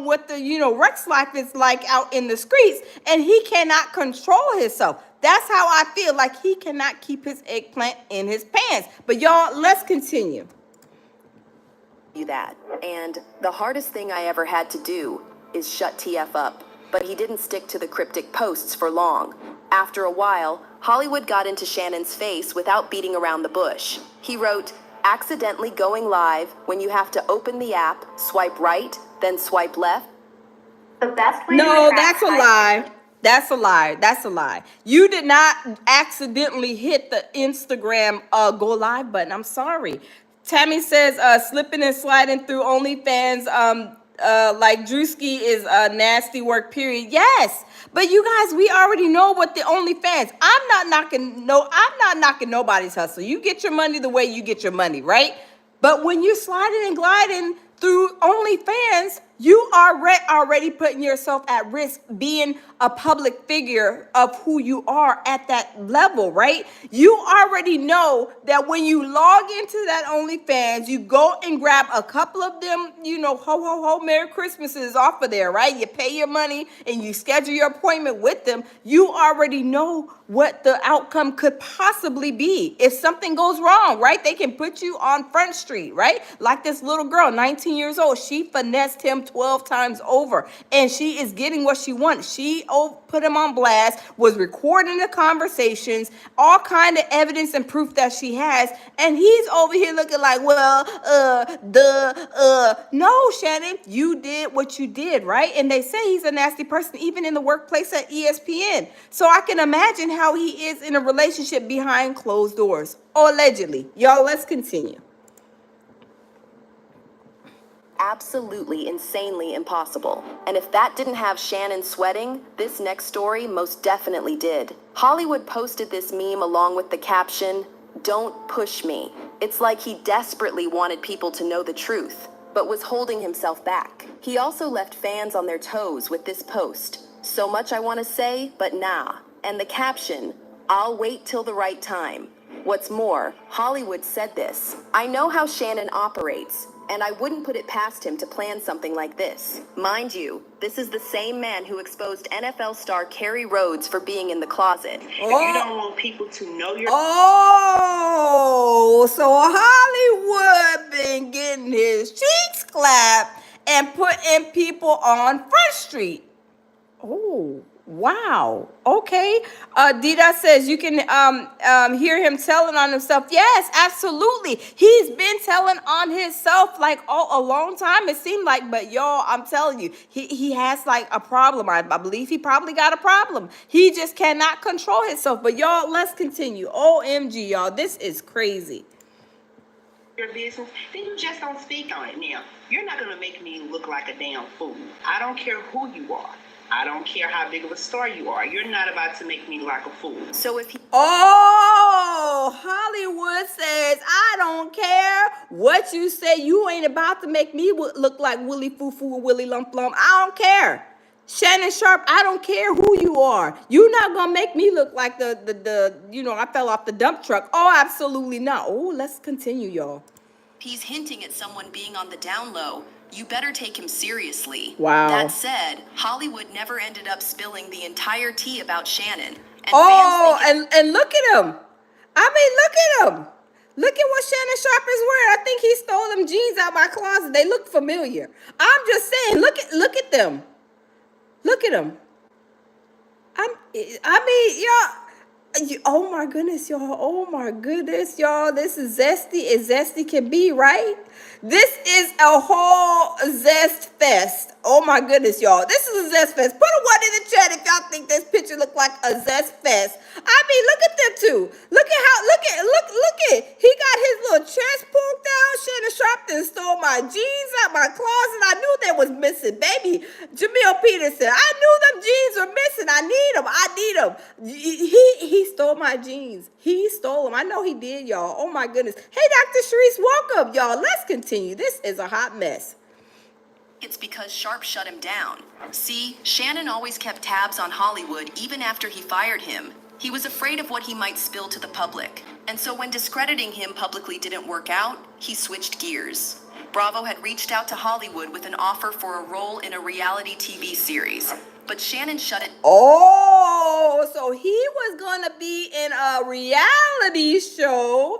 what the Rex life is like out in the streets, and he cannot control himself. That's how I feel. Like he cannot keep his eggplant in his pants. But y'all, let's continue. That. And the hardest thing I ever had to do is shut TF up. But he didn't stick to the cryptic posts for long. After a while, Hollywood got into Shannon's face without beating around the bush. He wrote, accidentally going live when you have to open the app, swipe right, then swipe left? The best way No, to that's a lie. That's a lie. That's a lie. You did not accidentally hit the Instagram go live button. I'm sorry. Tammy says slipping and sliding through OnlyFans like Drewski is nasty work, period. Yes. But you guys, we already know what the OnlyFans. I'm not knocking nobody's hustle. You get your money the way you get your money, right? But when you're sliding and gliding through OnlyFans, you are already putting yourself at risk being a public figure of who you are at that level, right? You already know that when you log into that OnlyFans, you go and grab a couple of them, ho, ho, ho, Merry Christmases off of there, right? You pay your money and you schedule your appointment with them. You already know what the outcome could possibly be. If something goes wrong, right? They can put you on Front Street, right? Like this little girl, 19 years old, she finessed him 12 times over and she is getting what she wants. She put him on blast, was recording the conversations, all kind of evidence and proof that she has, and he's over here looking like, no, Shannon, you did what you did, right? And they say he's a nasty person even in the workplace at ESPN. So I can imagine how he is in a relationship behind closed doors, allegedly. Y'all, let's continue. Absolutely insanely impossible. And if that didn't have Shannon sweating, this next story most definitely did. Hollywood posted this meme along with the caption, "Don't push me." It's like he desperately wanted people to know the truth, but was holding himself back. He also left fans on their toes with this post. "So much I want to say, but nah." And the caption, "I'll wait till the right time." What's more, Hollywood said this, "I know how Shannon operates, and I wouldn't put it past him to plan something like this." Mind you, this is the same man who exposed NFL star Kerry Rhodes for being in the closet. If you don't want people to know your So Hollywood been getting his cheeks clapped and putting people on Front Street. Oh, wow. Okay. Dida says you can hear him telling on himself. Yes, absolutely. He's been telling on himself like a long time, it seemed like. But y'all, I'm telling you, he has like a problem. I believe he probably got a problem. He just cannot control himself. But y'all, let's continue. OMG, y'all. This is crazy. your business, then you just don't speak on it. Now, you're not going to make me look like a damn fool. I don't care who you are. I don't care how big of a star you are. You're not about to make me look like a fool. So if he... Hollywood says, I don't care what you say. You ain't about to make me look like Willie Foo-Foo or Willie Lump Lump. I don't care. Shannon Sharpe, I don't care who you are. You're not going to make me look like I fell off the dump truck. Oh, absolutely not. Oh, let's continue, y'all. He's hinting at someone being on the down low. You better take him seriously. Wow. That said, Hollywood never ended up spilling the entire tea about Shannon. And and look at him. I mean, look at him. Look at what Shannon Sharpe is wearing. I think he stole them jeans out my closet. They look familiar. I'm just saying, look at them. Look at them. Oh my goodness, y'all. Oh my goodness, y'all. This is zesty as zesty can be, right? This is a whole zest fest. Oh my goodness, y'all. This is a zest fest. Put a 1 in the chat if y'all think this picture look like a zest fest. I mean, look at them two. Look at. He got his little chest poked out. Shannon Sharpe done stole my jeans out my closet. I knew they was missing, baby. Jamil Peterson. I knew them jeans were missing. I need them. He stole my jeans. He stole them. I know he did, y'all. Oh my goodness. Hey, Dr. Sharice, welcome, y'all. Let's continue. This is a hot mess. it's because Sharpe shut him down. See, Shannon always kept tabs on Hollywood even after he fired him. He was afraid of what he might spill to the public. And so when discrediting him publicly didn't work out, he switched gears. Bravo had reached out to Hollywood with an offer for a role in a reality TV series. But Shannon shut it. Oh, so he was going to be in a reality show,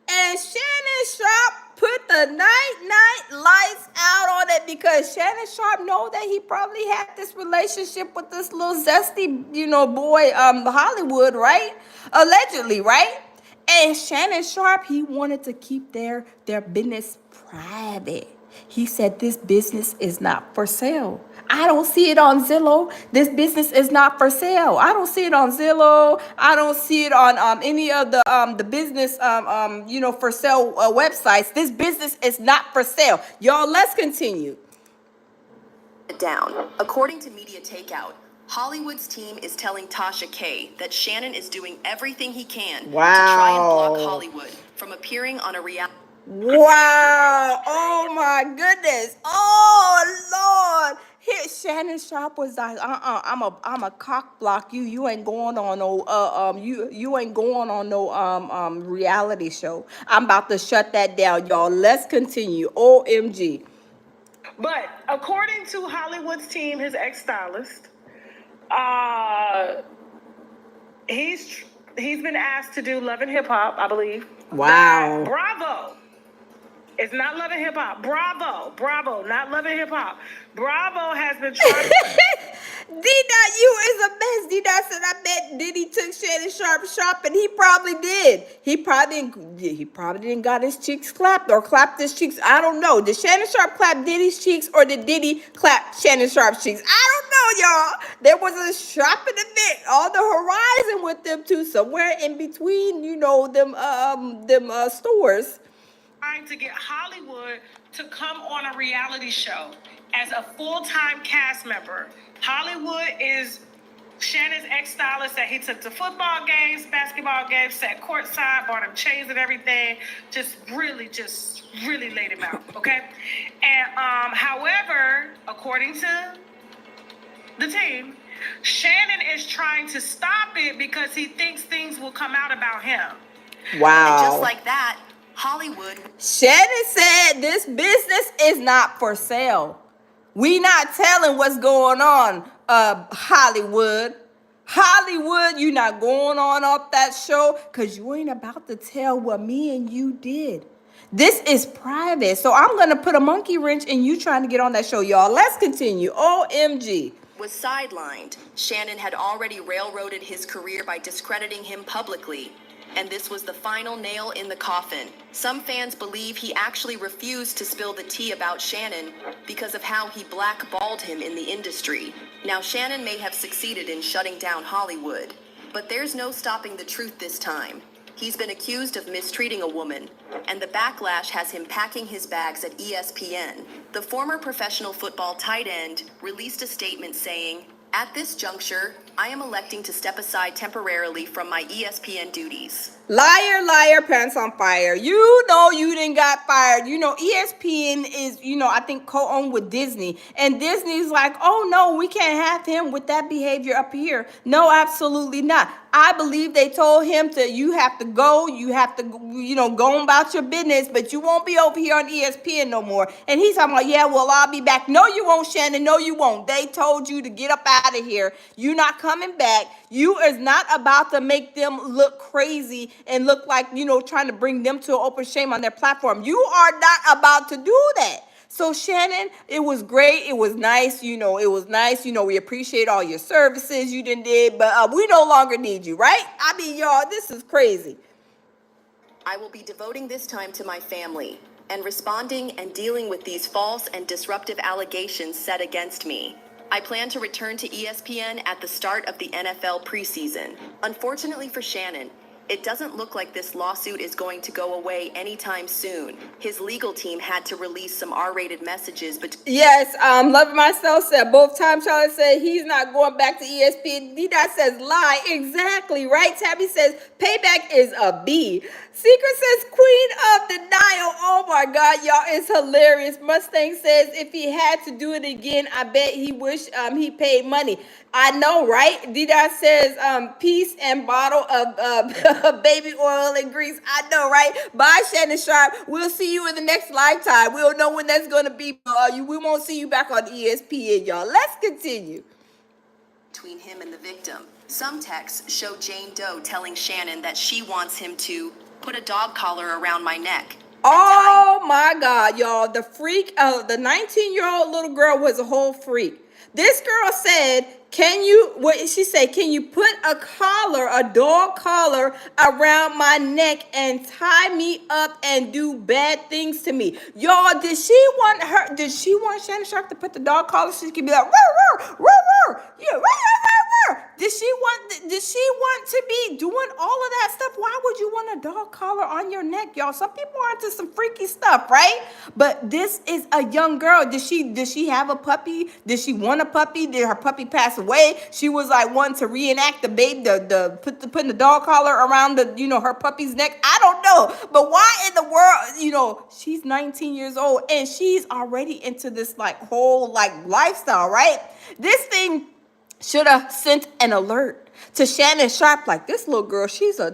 and Shannon Sharpe put the night lights out on it because Shannon Sharpe know that he probably had this relationship with this little zesty, boy, Hollywood, right? Allegedly, right? And Shannon Sharpe, he wanted to keep their business private. He said this business is not for sale. I don't see it on Zillow. This business is not for sale. I don't see it on Zillow. I don't see it on any of the business for sale websites. This business is not for sale. Y'all, let's continue. Down. According to Media Takeout, Hollywood's team is telling Tasha K that Shannon is doing everything he can to try and block Hollywood from appearing on a reality. Wow. Oh my goodness. Oh Lord. Here Shannon Sharpe was like, I'm a cock block you. You ain't going on no you ain't going on no reality show. I'm about to shut that down, y'all. Let's continue. OMG. But according to Hollywood's team, his ex-stylist, he's been asked to do Love and Hip Hop, I believe. Wow. Bravo. It's not Love and Hip Hop. Bravo, not Love and Hip Hop. Bravo has been trying. D.U is a mess. D. said, I bet Diddy took Shannon Sharpe shopping. He probably did. He probably didn't got his cheeks clapped or clapped his cheeks. I don't know. Did Shannon Sharpe clap Diddy's cheeks or did Diddy clap Shannon Sharpe's cheeks? I don't know, y'all. There was a shopping event on the horizon with them two, somewhere in between, them stores. Trying to get Hollywood to come on a reality show as a full-time cast member. Hollywood is Shannon's ex-stylist that he took to football games, basketball games, sat courtside, bought him chains and everything. Just really laid him out, okay? And however, according to the team, Shannon is trying to stop it because he thinks things will come out about him. Wow. And just like that, Hollywood. Shannon said this business is not for sale. We not telling what's going on, Hollywood. Hollywood, you not going on up that show because you ain't about to tell what me and you did. This is private. So I'm going to put a monkey wrench in you trying to get on that show, y'all. Let's continue. OMG. Was sidelined. Shannon had already railroaded his career by discrediting him publicly. And this was the final nail in the coffin. Some fans believe he actually refused to spill the tea about Shannon because of how he blackballed him in the industry. Now, Shannon may have succeeded in shutting down Hollywood, but there's no stopping the truth this time. He's been accused of mistreating a woman, and the backlash has him packing his bags at ESPN. The former professional football tight end released a statement saying, "At this juncture, I am electing to step aside temporarily from my ESPN duties." Liar, liar, pants on fire. You know you didn't got fired. ESPN is, I think co-owned with Disney. And Disney's like, oh no, we can't have him with that behavior up here. No, absolutely not. I believe they told him you have to go, go about your business, but you won't be over here on ESPN no more. And he's talking about, yeah, well, I'll be back. No, you won't, Shannon. No, you won't. They told you to get up out of here. You're not coming back. You is not about to make them look crazy and look like, trying to bring them to an open shame on their platform. You are not about to do that. So Shannon, it was great. It was nice. It was nice. We appreciate all your services you did, but we no longer need you, right? I mean, y'all, this is crazy. I will be devoting this time to my family and responding and dealing with these false and disruptive allegations set against me. I plan to return to ESPN at the start of the NFL preseason. Unfortunately for Shannon, it doesn't look like this lawsuit is going to go away anytime soon. His legal team had to release some R-rated messages, but yes, Love Myself said both times. Charlotte said he's not going back to ESPN. D-Dot says lie. Exactly, right? Tabby says payback is a B. Secret says queen of denial. Oh my God, y'all, it's hilarious. Mustang says if he had to do it again, I bet he wish he paid money. I know, right? D-Dot says peace and bottle of baby oil and grease. I know, right? Bye, Shannon Sharpe. We'll see you in the next lifetime. We'll know when that's going to be. We won't see you back on ESPN, y'all. Let's continue. Between him and the victim, some texts show Jane Doe telling Shannon that she wants him to put a dog collar around my neck. Oh my God, y'all. The freak, the 19-year-old little girl was a whole freak. This girl said, what did she say? Can you put a collar, a dog collar around my neck and tie me up and do bad things to me? Y'all, did she want Shannon Sharpe to put the dog collar so she could be like, roar, roar, roar, roar, yeah, roar, roar, roar, roar. Did she want to be doing all of that stuff? Why would you want a dog collar on your neck, y'all? Some people are into some freaky stuff, right? But this is a young girl. Did she have a puppy? Did she want a puppy? Did her puppy pass away? She was like wanting to reenact the baby, putting the dog collar around her puppy's neck. I don't know. But why in the world, she's 19 years old and she's already into this like whole like lifestyle, right? This thing should have sent an alert to Shannon Sharpe, like this little girl, she's a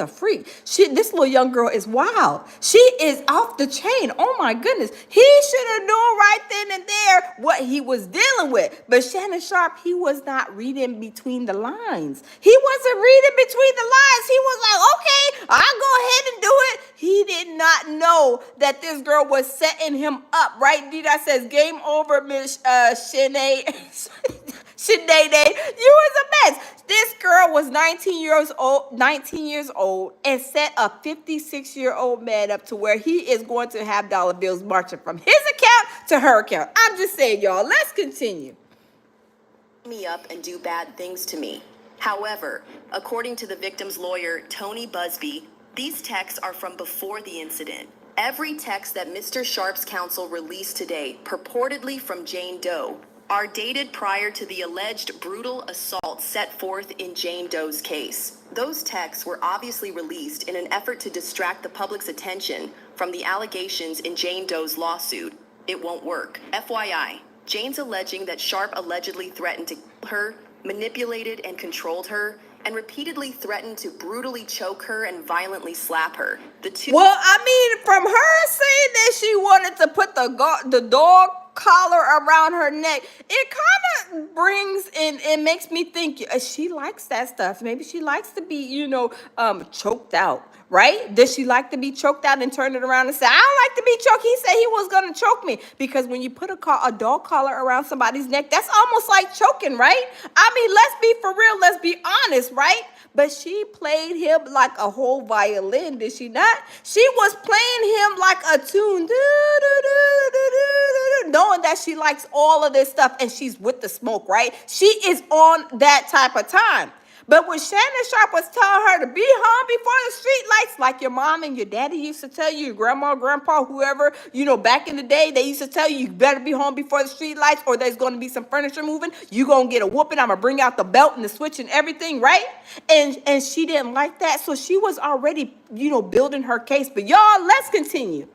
freak. This little young girl is wild. She is off the chain. Oh my goodness. He should have known right then and there what he was dealing with. But Shannon Sharpe, he was not reading between the lines. He wasn't reading between the lines. He was like, okay, I'll go ahead and do it. He did not know that this girl was setting him up, right? Dida says, game over, Miss Shanae. Shanae, you was a mess. This girl was 19 years old and set a 56-year-old man up to where he is going to have dollar bills marching from his account to her account. I'm just saying, y'all, let's continue. Me up and do bad things to me. However, according to the victim's lawyer, Tony Busby, these texts are from before the incident. Every text that Mr. Sharpe's counsel released today, purportedly from Jane Doe, are dated prior to the alleged brutal assault set forth in Jane Doe's case. Those texts were obviously released in an effort to distract the public's attention from the allegations in Jane Doe's lawsuit. It won't work. FYI, Jane's alleging that Sharpe allegedly threatened to kill her, manipulated and controlled her, and repeatedly threatened to brutally choke her and violently slap her. Well, I mean, from her saying that she wanted to put the dog collar around her neck, it kind of brings in, it makes me think she likes that stuff. Maybe she likes to be, choked out, right? Does she like to be choked out and turn it around and say, I don't like to be choked? He said he was going to choke me, because when you put a dog collar around somebody's neck, that's almost like choking, right? I mean, let's be for real. Let's be honest, right? But she played him like a whole violin, did she not? She was playing him like a tune, knowing that she likes all of this stuff and she's with the smoke, right? She is on that type of time. But when Shannon Sharpe was telling her to be home before the street lights, like your mom and your daddy used to tell you, your grandma, grandpa, whoever, back in the day, they used to tell you, you better be home before the street lights or there's going to be some furniture moving. You're going to get a whooping. I'm going to bring out the belt and the switch and everything, right? And she didn't like that. So she was already, building her case. But y'all, let's continue.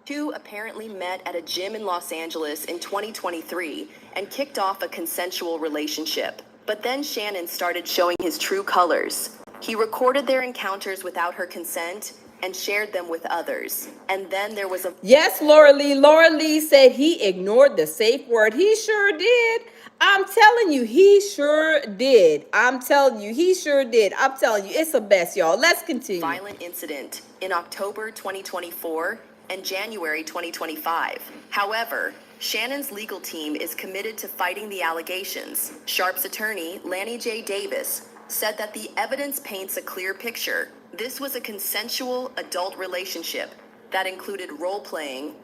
Two apparently met at a gym in Los Angeles in 2023 and kicked off a consensual relationship. But then Shannon started showing his true colors. He recorded their encounters without her consent and shared them with others. And then there was a... Yes, Laura Lee. Laura Lee said he ignored the safe word. He sure did. I'm telling you, he sure did. I'm telling you, he sure did. I'm telling you, it's a mess, y'all. Let's continue. Violent incident in October 2024 and January 2025. However, Shannon's legal team is committed to fighting the allegations. Sharpe's attorney, Lanny J. Davis, said that the evidence paints a clear picture. This was a consensual adult relationship that included role-playing,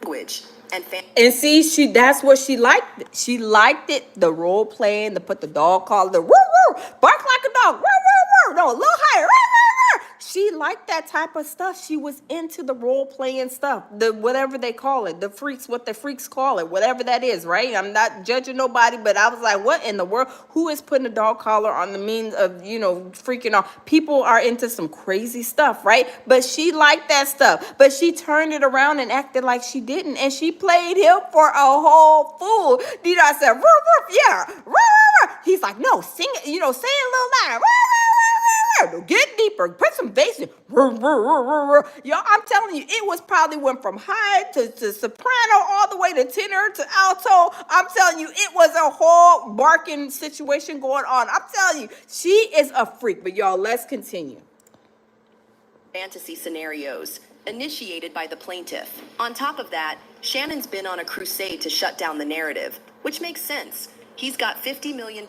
language, and see, that's what she liked. She liked it, the role-playing, to put the dog collar, the woo woo, bark like a dog, woo woo woo, no, a little higher, woo woo woo. She liked that type of stuff. She was into the role-playing stuff, the whatever they call it, the freaks, what the freaks call it, whatever that is, right? I'm not judging nobody, but I was like, what in the world? Who is putting a dog collar on the means of, freaking out? People are into some crazy stuff, right? But she liked that stuff. But she turned it around and acted like she didn't, and she played him for a whole fool. Dida said, roof, roof, yeah, roof, roof. He's like, no, sing it, say it a little louder, roof, roof. Get deeper. Put some bass in. Y'all, I'm telling you, it was probably went from high to soprano all the way to tenor to alto. I'm telling you, it was a whole barking situation going on. I'm telling you, she is a freak. But y'all, let's continue. Fantasy scenarios initiated by the plaintiff. On top of that, Shannon's been on a crusade to shut down the narrative. Which makes sense. He's got $50 million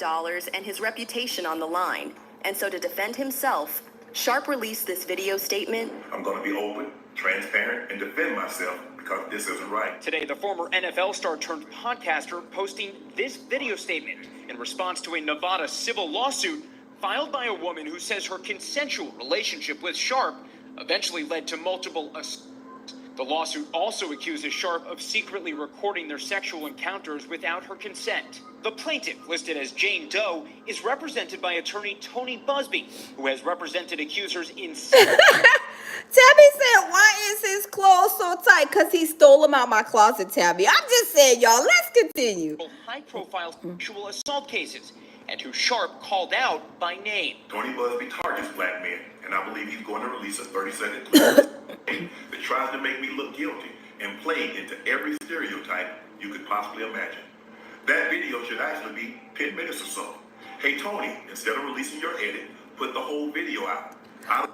and his reputation on the line. And so to defend himself, Sharpe released this video statement. I'm going to be open, transparent, and defend myself because this isn't right. Today, the former NFL star turned podcaster posting this video statement in response to a Nevada civil lawsuit filed by a woman who says her consensual relationship with Sharpe eventually led to multiple assaults. The lawsuit also accuses Sharpe of secretly recording their sexual encounters without her consent. The plaintiff, listed as Jane Doe, is represented by attorney Tony Busby, who has represented accusers in several... Tabby said, why is his clothes so tight? Because he stole them out my closet, Tabby. I'm just saying, y'all, let's continue. high-profile sexual assault cases, and who Sharpe called out by name. Tony Busby targets black men, and I believe he's going to release a 30-second clip that tries to make me look guilty and play into every stereotype you could possibly imagine. That video should actually be 10 minutes or so. Hey, Tony, instead of releasing your edit, put the whole video out.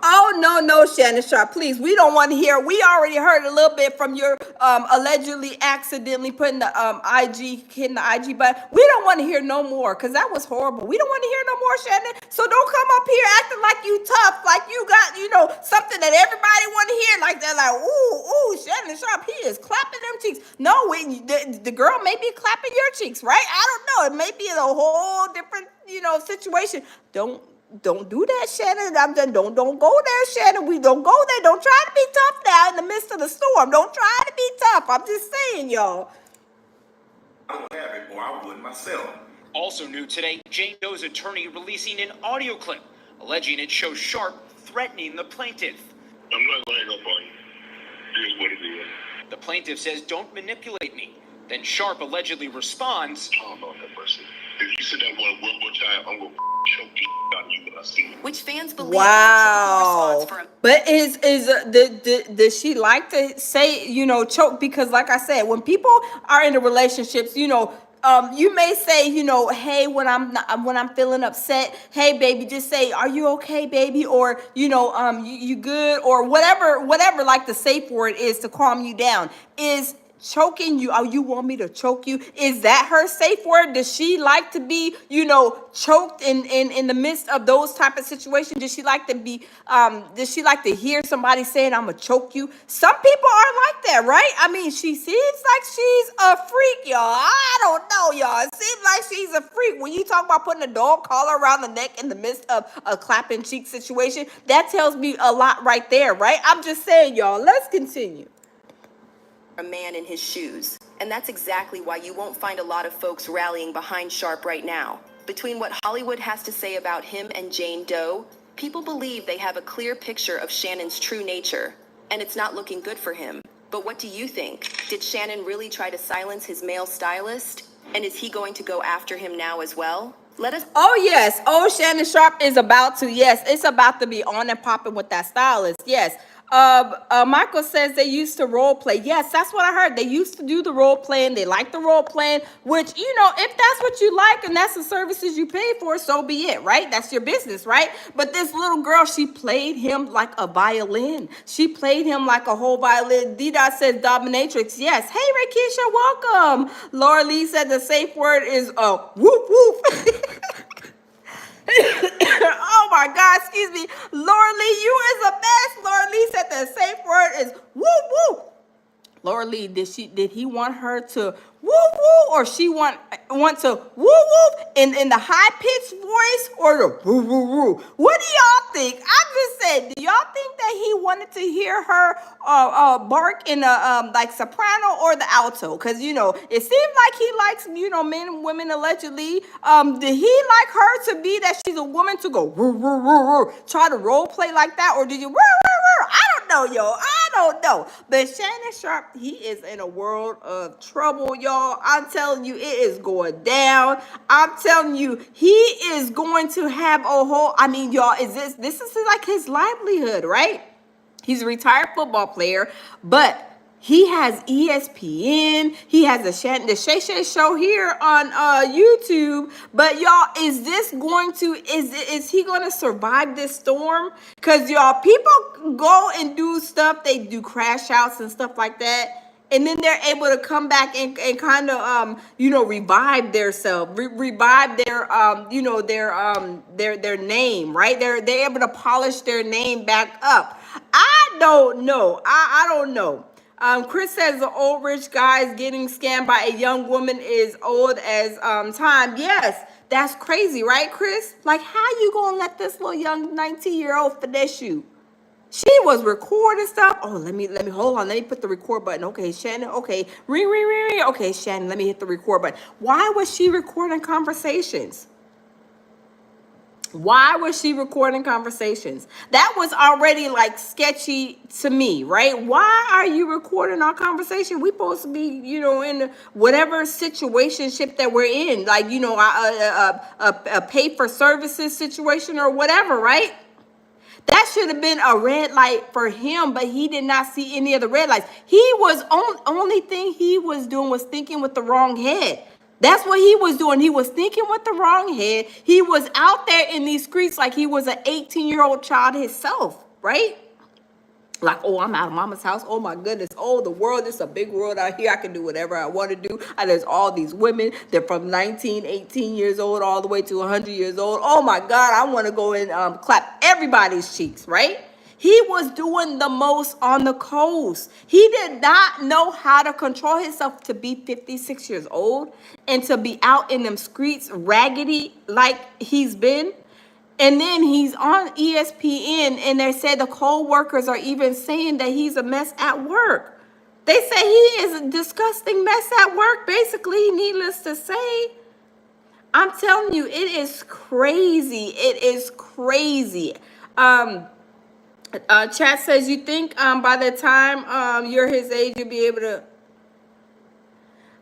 Oh, no, Shannon Sharpe, please. We don't want to hear. We already heard a little bit from your allegedly accidentally putting the hitting the IG button. We don't want to hear no more because that was horrible. We don't want to hear no more, Shannon. So don't come up here acting like you tough, like you got, something that everybody want to hear. Like they're like, ooh, Shannon Sharpe, he is clapping them cheeks. No, the girl may be clapping your cheeks, right? I don't know. It may be a whole different, situation. Don't do that, Shannon. Don't go there, Shannon. We don't go there. Don't try to be tough now in the midst of the storm. Don't try to be tough. I'm just saying, y'all. I don't have it, or I would myself. Also new today, Jane Doe's attorney releasing an audio clip alleging it shows Sharpe threatening the plaintiff. I'm not going to hang up on you. Here's what it is. The plaintiff says, "Don't manipulate me." Then Sharpe allegedly responds, Oh, Lord have mercy. If you sit that one more time, I'm going to choke the out of you when I see you. Which fans believe Wow. is a typical response But does she like to say, choke? Because like I said, when people are in the relationships, you may say, hey, when I'm feeling upset, hey, baby, just say, are you okay, baby? Or, you good? Or whatever, like the safe word is to calm you down. Is choking you? Oh, you want me to choke you? Is that her safe word? Does she like to be, choked in the midst of those type of situations? Does she like to be, does she like to hear somebody saying, I'm gonna choke you? Some people are like that, right? I mean, she seems like she's a freak, y'all. I don't know, y'all. It seems like she's a freak. When you talk about putting a dog collar around the neck in the midst of a clapping cheek situation, that tells me a lot right there, right? I'm just saying, y'all, let's continue. a man in his shoes. And that's exactly why you won't find a lot of folks rallying behind Sharpe right now. Between what Hollywood has to say about him and Jane Doe, people believe they have a clear picture of Shannon's true nature. And it's not looking good for him. But what do you think? Did Shannon really try to silence his male stylist? And is he going to go after him now as well? Let us... Oh, yes. Oh, Shannon Sharpe is about to. Yes, it's about to be on and popping with that stylist. Yes. Michael says they used to role play. Yes, that's what I heard. They used to do the role playing. They like the role playing, which, you know, if that's what you like and that's the services you pay for, so be it, right? That's your business, right? But this little girl, she played him like a violin. She played him like a whole violin. D-Dot says dominatrix. Yes. Hey, Rakeisha, welcome. Laura Lee said the safe word is whoop whoop. Oh my God, excuse me. Laura Lee, you is the best. Laura Lee said the safe word is whoop whoop. Laura Lee, did he want her to whoop whoop, or she want to whoop whoop in the high pitched voice, or the woo woo woo? What do y'all think? I'm just saying, do y'all think that he wanted to hear her bark in a like soprano or the alto? Because you know it seems like he likes, you know, men and women allegedly. Did he like her to be that she's a woman to go woo woo woo woo, try to role play like that, or did you woo woo woo? I don't know, yo. I don't know. But Shannon Sharpe, he is in a world of trouble, y'all. I'm telling you, it is going down. I'm telling you, he is going to have a whole, I mean, y'all, this is like his livelihood, right? He's a retired football player, but he has ESPN. He has the Shay Shay show here on YouTube. But y'all, is he going to survive this storm? Because y'all, people go and do stuff. They do crash outs and stuff like that. And then they're able to come back and kind of revive their self, revive their their name, right? They're able to polish their name back up. I don't know. I don't know. Chris says the old rich guy is getting scammed by a young woman is old as time. Yes, that's crazy, right, Chris? Like, how you gonna let this little young 19-year-old finesse you? She was recording stuff. Oh, let me hold on. Let me put the record button. Okay, Shannon. Okay, ring, ring, ring, ring. Okay, Shannon. Let me hit the record button. Why was she recording conversations? Why was she recording conversations? That was already like sketchy to me, right? Why are you recording our conversation? We supposed to be, in whatever situationship that we're in, like, a pay for services situation or whatever, right? That should have been a red light for him, but he did not see any of the red lights. He was only thing he was doing was thinking with the wrong head. That's what he was doing. He was thinking with the wrong head. He was out there in these streets like he was an 18-year-old child himself, right? Like, oh, I'm out of mama's house. Oh, my goodness. Oh, the world is a big world out here. I can do whatever I want to do. And there's all these women. They're from 19, 18 years old all the way to 100 years old. Oh, my God. I want to go and clap everybody's cheeks, right? He was doing the most on the coast. He did not know how to control himself to be 56 years old and to be out in them streets raggedy like he's been. And then he's on ESPN, and they say the co-workers are even saying that he's a mess at work. They say he is a disgusting mess at work, basically, needless to say. I'm telling you, it is crazy. It is crazy. Chat says, you think by the time you're his age, you'll be able to...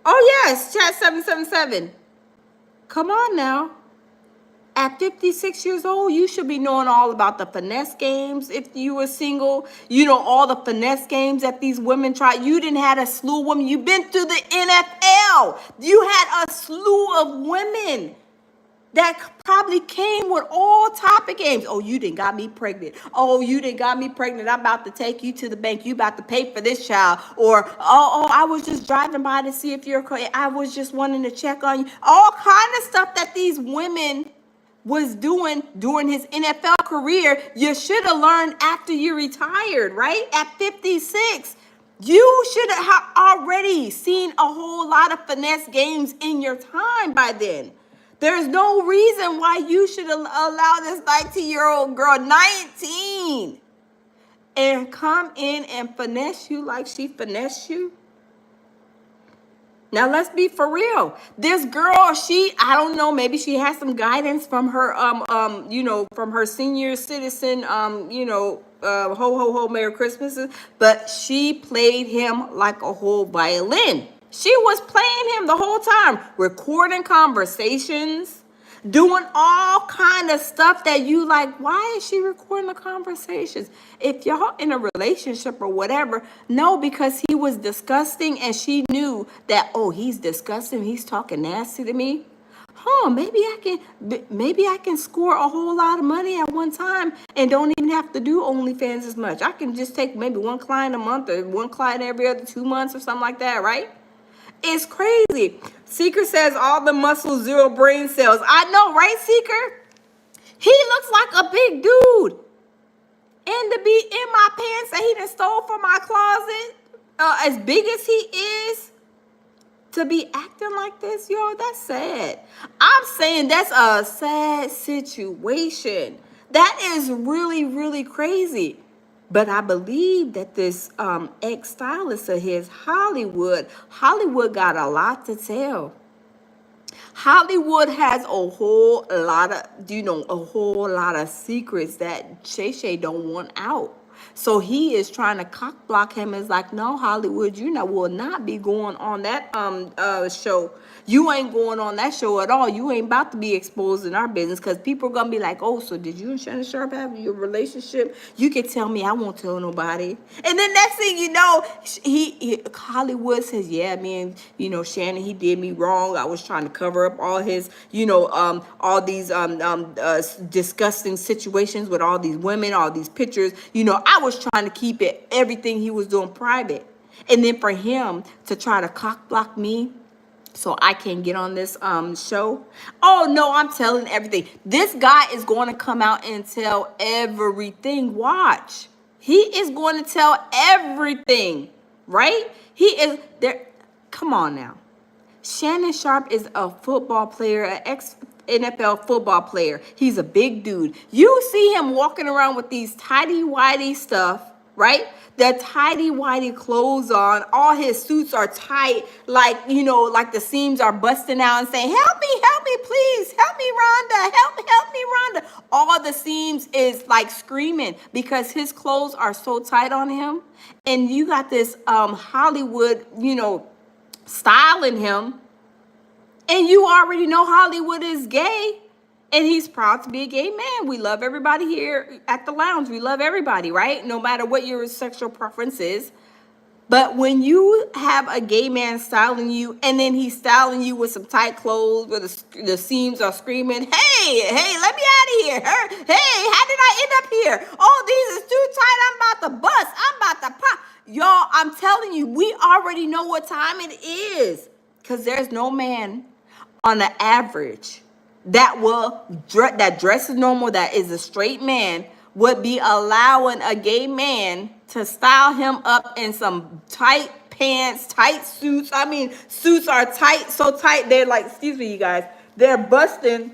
Oh, yes, chat 777. Come on now. At 56 years old, you should be knowing all about the finesse games. If you were single, all the finesse games that these women try. You didn't have a slew of women. You've been through the NFL. You had a slew of women that probably came with all type of games. Oh, you didn't got me pregnant. Oh, you didn't got me pregnant. I'm about to take you to the bank. You about to pay for this child. Or, oh, I was just driving by to see if you're okay. I was just wanting to check on you. All kind of stuff that these women was doing during his NFL career, you should have learned after you retired, right? At 56, you should have already seen a whole lot of finesse games in your time by then. There's no reason why you should allow this 19-year-old girl, 19, and come in and finesse you like she finessed you. Now, let's be for real. This girl, I don't know, maybe she has some guidance from her, from her senior citizen, ho, ho, ho, Merry Christmas. But she played him like a whole violin. She was playing him the whole time, recording conversations, doing all kind of stuff that you like, why is she recording the conversations? If y'all in a relationship or whatever, no, because he was disgusting and she knew that, oh, he's disgusting, he's talking nasty to me. Maybe I can score a whole lot of money at one time and don't even have to do OnlyFans as much. I can just take maybe one client a month or one client every other 2 months or something like that, right? It's crazy. Seeker says all the muscle, zero brain cells. I know, right, Seeker? He looks like a big dude. And to be in my pants that he done stole from my closet, as big as he is, to be acting like this, yo, that's sad. I'm saying that's a sad situation. That is really, really crazy. But I believe that this ex-stylist of his, Hollywood got a lot to tell. Hollywood has a whole lot of secrets that Shay don't want out. So he is trying to cock block him. It's like, no, Hollywood, will not be going on that show. You ain't going on that show at all. You ain't about to be exposed in our business because people are going to be like, oh, so did you and Shannon Sharpe have your relationship? You can tell me. I won't tell nobody. And then next thing you know, Hollywood says, yeah, man, Shannon, he did me wrong. I was trying to cover up all his, all these disgusting situations with all these women, all these pictures. I was trying to keep everything he was doing private. And then for him to try to cock block me so I can get on this show. Oh no, I'm telling everything. This guy is going to come out and tell everything. Watch. He is going to tell everything, right? He is there. Come on now. Shannon Sharpe is a football player, an ex-NFL football player. He's a big dude. You see him walking around with these tighty-whitey stuff, right? The tighty-whitey clothes on. All his suits are tight, like, you know, like the seams are busting out and saying, help me, please. Help me, Rhonda. Help me, Rhonda. All the seams is like screaming because his clothes are so tight on him. And you got this Hollywood, you know, styling him, and you already know Hollywood is gay, and he's proud to be a gay man. We love everybody here at the lounge. We love everybody, right? No matter what your sexual preference is. But when you have a gay man styling you, and then he's styling you with some tight clothes where the seams are screaming, hey, let me out of here. Hey, how did I end up here? Oh, these is too tight. I'm about to bust. I'm about to pop. Y'all, I'm telling you, we already know what time it is. Because there's no man on the average that that dresses normal, that is a straight man, would be allowing a gay man to style him up in some tight pants, tight suits. I mean, suits are tight, so tight, they're like, excuse me, you guys, they're busting.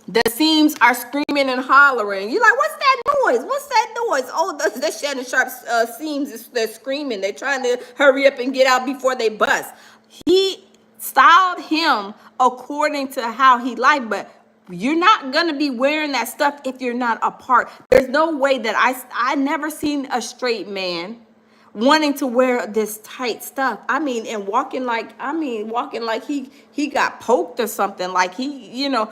The seams are screaming and hollering. You're like, what's that noise? What's that noise? Oh, the Shannon Sharpe seams, they're screaming. They're trying to hurry up and get out before they bust. He styled him according to how he liked, but you're not going to be wearing that stuff if you're not apart. There's no way that I never seen a straight man wanting to wear this tight stuff. I mean, and walking like he got poked or something, like he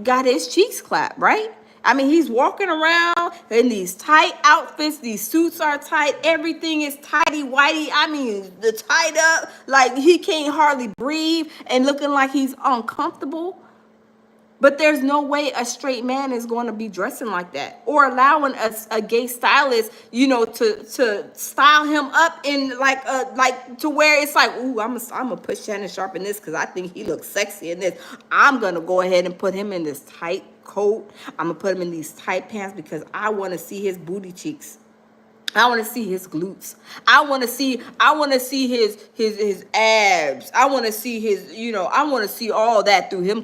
got his cheeks clapped, right? I mean, he's walking around in these tight outfits. These suits are tight. Everything is tighty-whitey. I mean, the tied up, like he can't hardly breathe and looking like he's uncomfortable. But there's no way a straight man is going to be dressing like that, or allowing a gay stylist, you know, to style him up in like to where it's like, ooh, I'm gonna put Shannon Sharpe in this because I think he looks sexy in this. I'm gonna go ahead and put him in this tight coat. I'm gonna put him in these tight pants because I want to see his booty cheeks. I want to see his glutes. I want to see his abs. I want to see his, you know, I want to see all that through him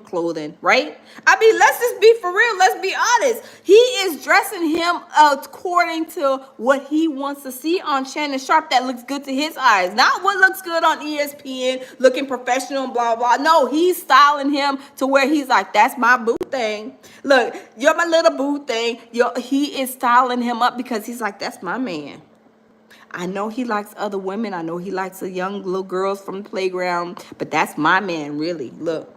clothing, right? I mean, let's just be for real. Let's be honest. He is dressing him according to what he wants to see on Shannon Sharpe that looks good to his eyes. Not what looks good on ESPN, looking professional, blah, blah. No, he's styling him to where he's like, that's my boo thing. Look, you're my little boo thing. He is styling him up because he's like, that's my man. I know he likes other women. I know he likes the young little girls from the playground, but that's my man, really. Look,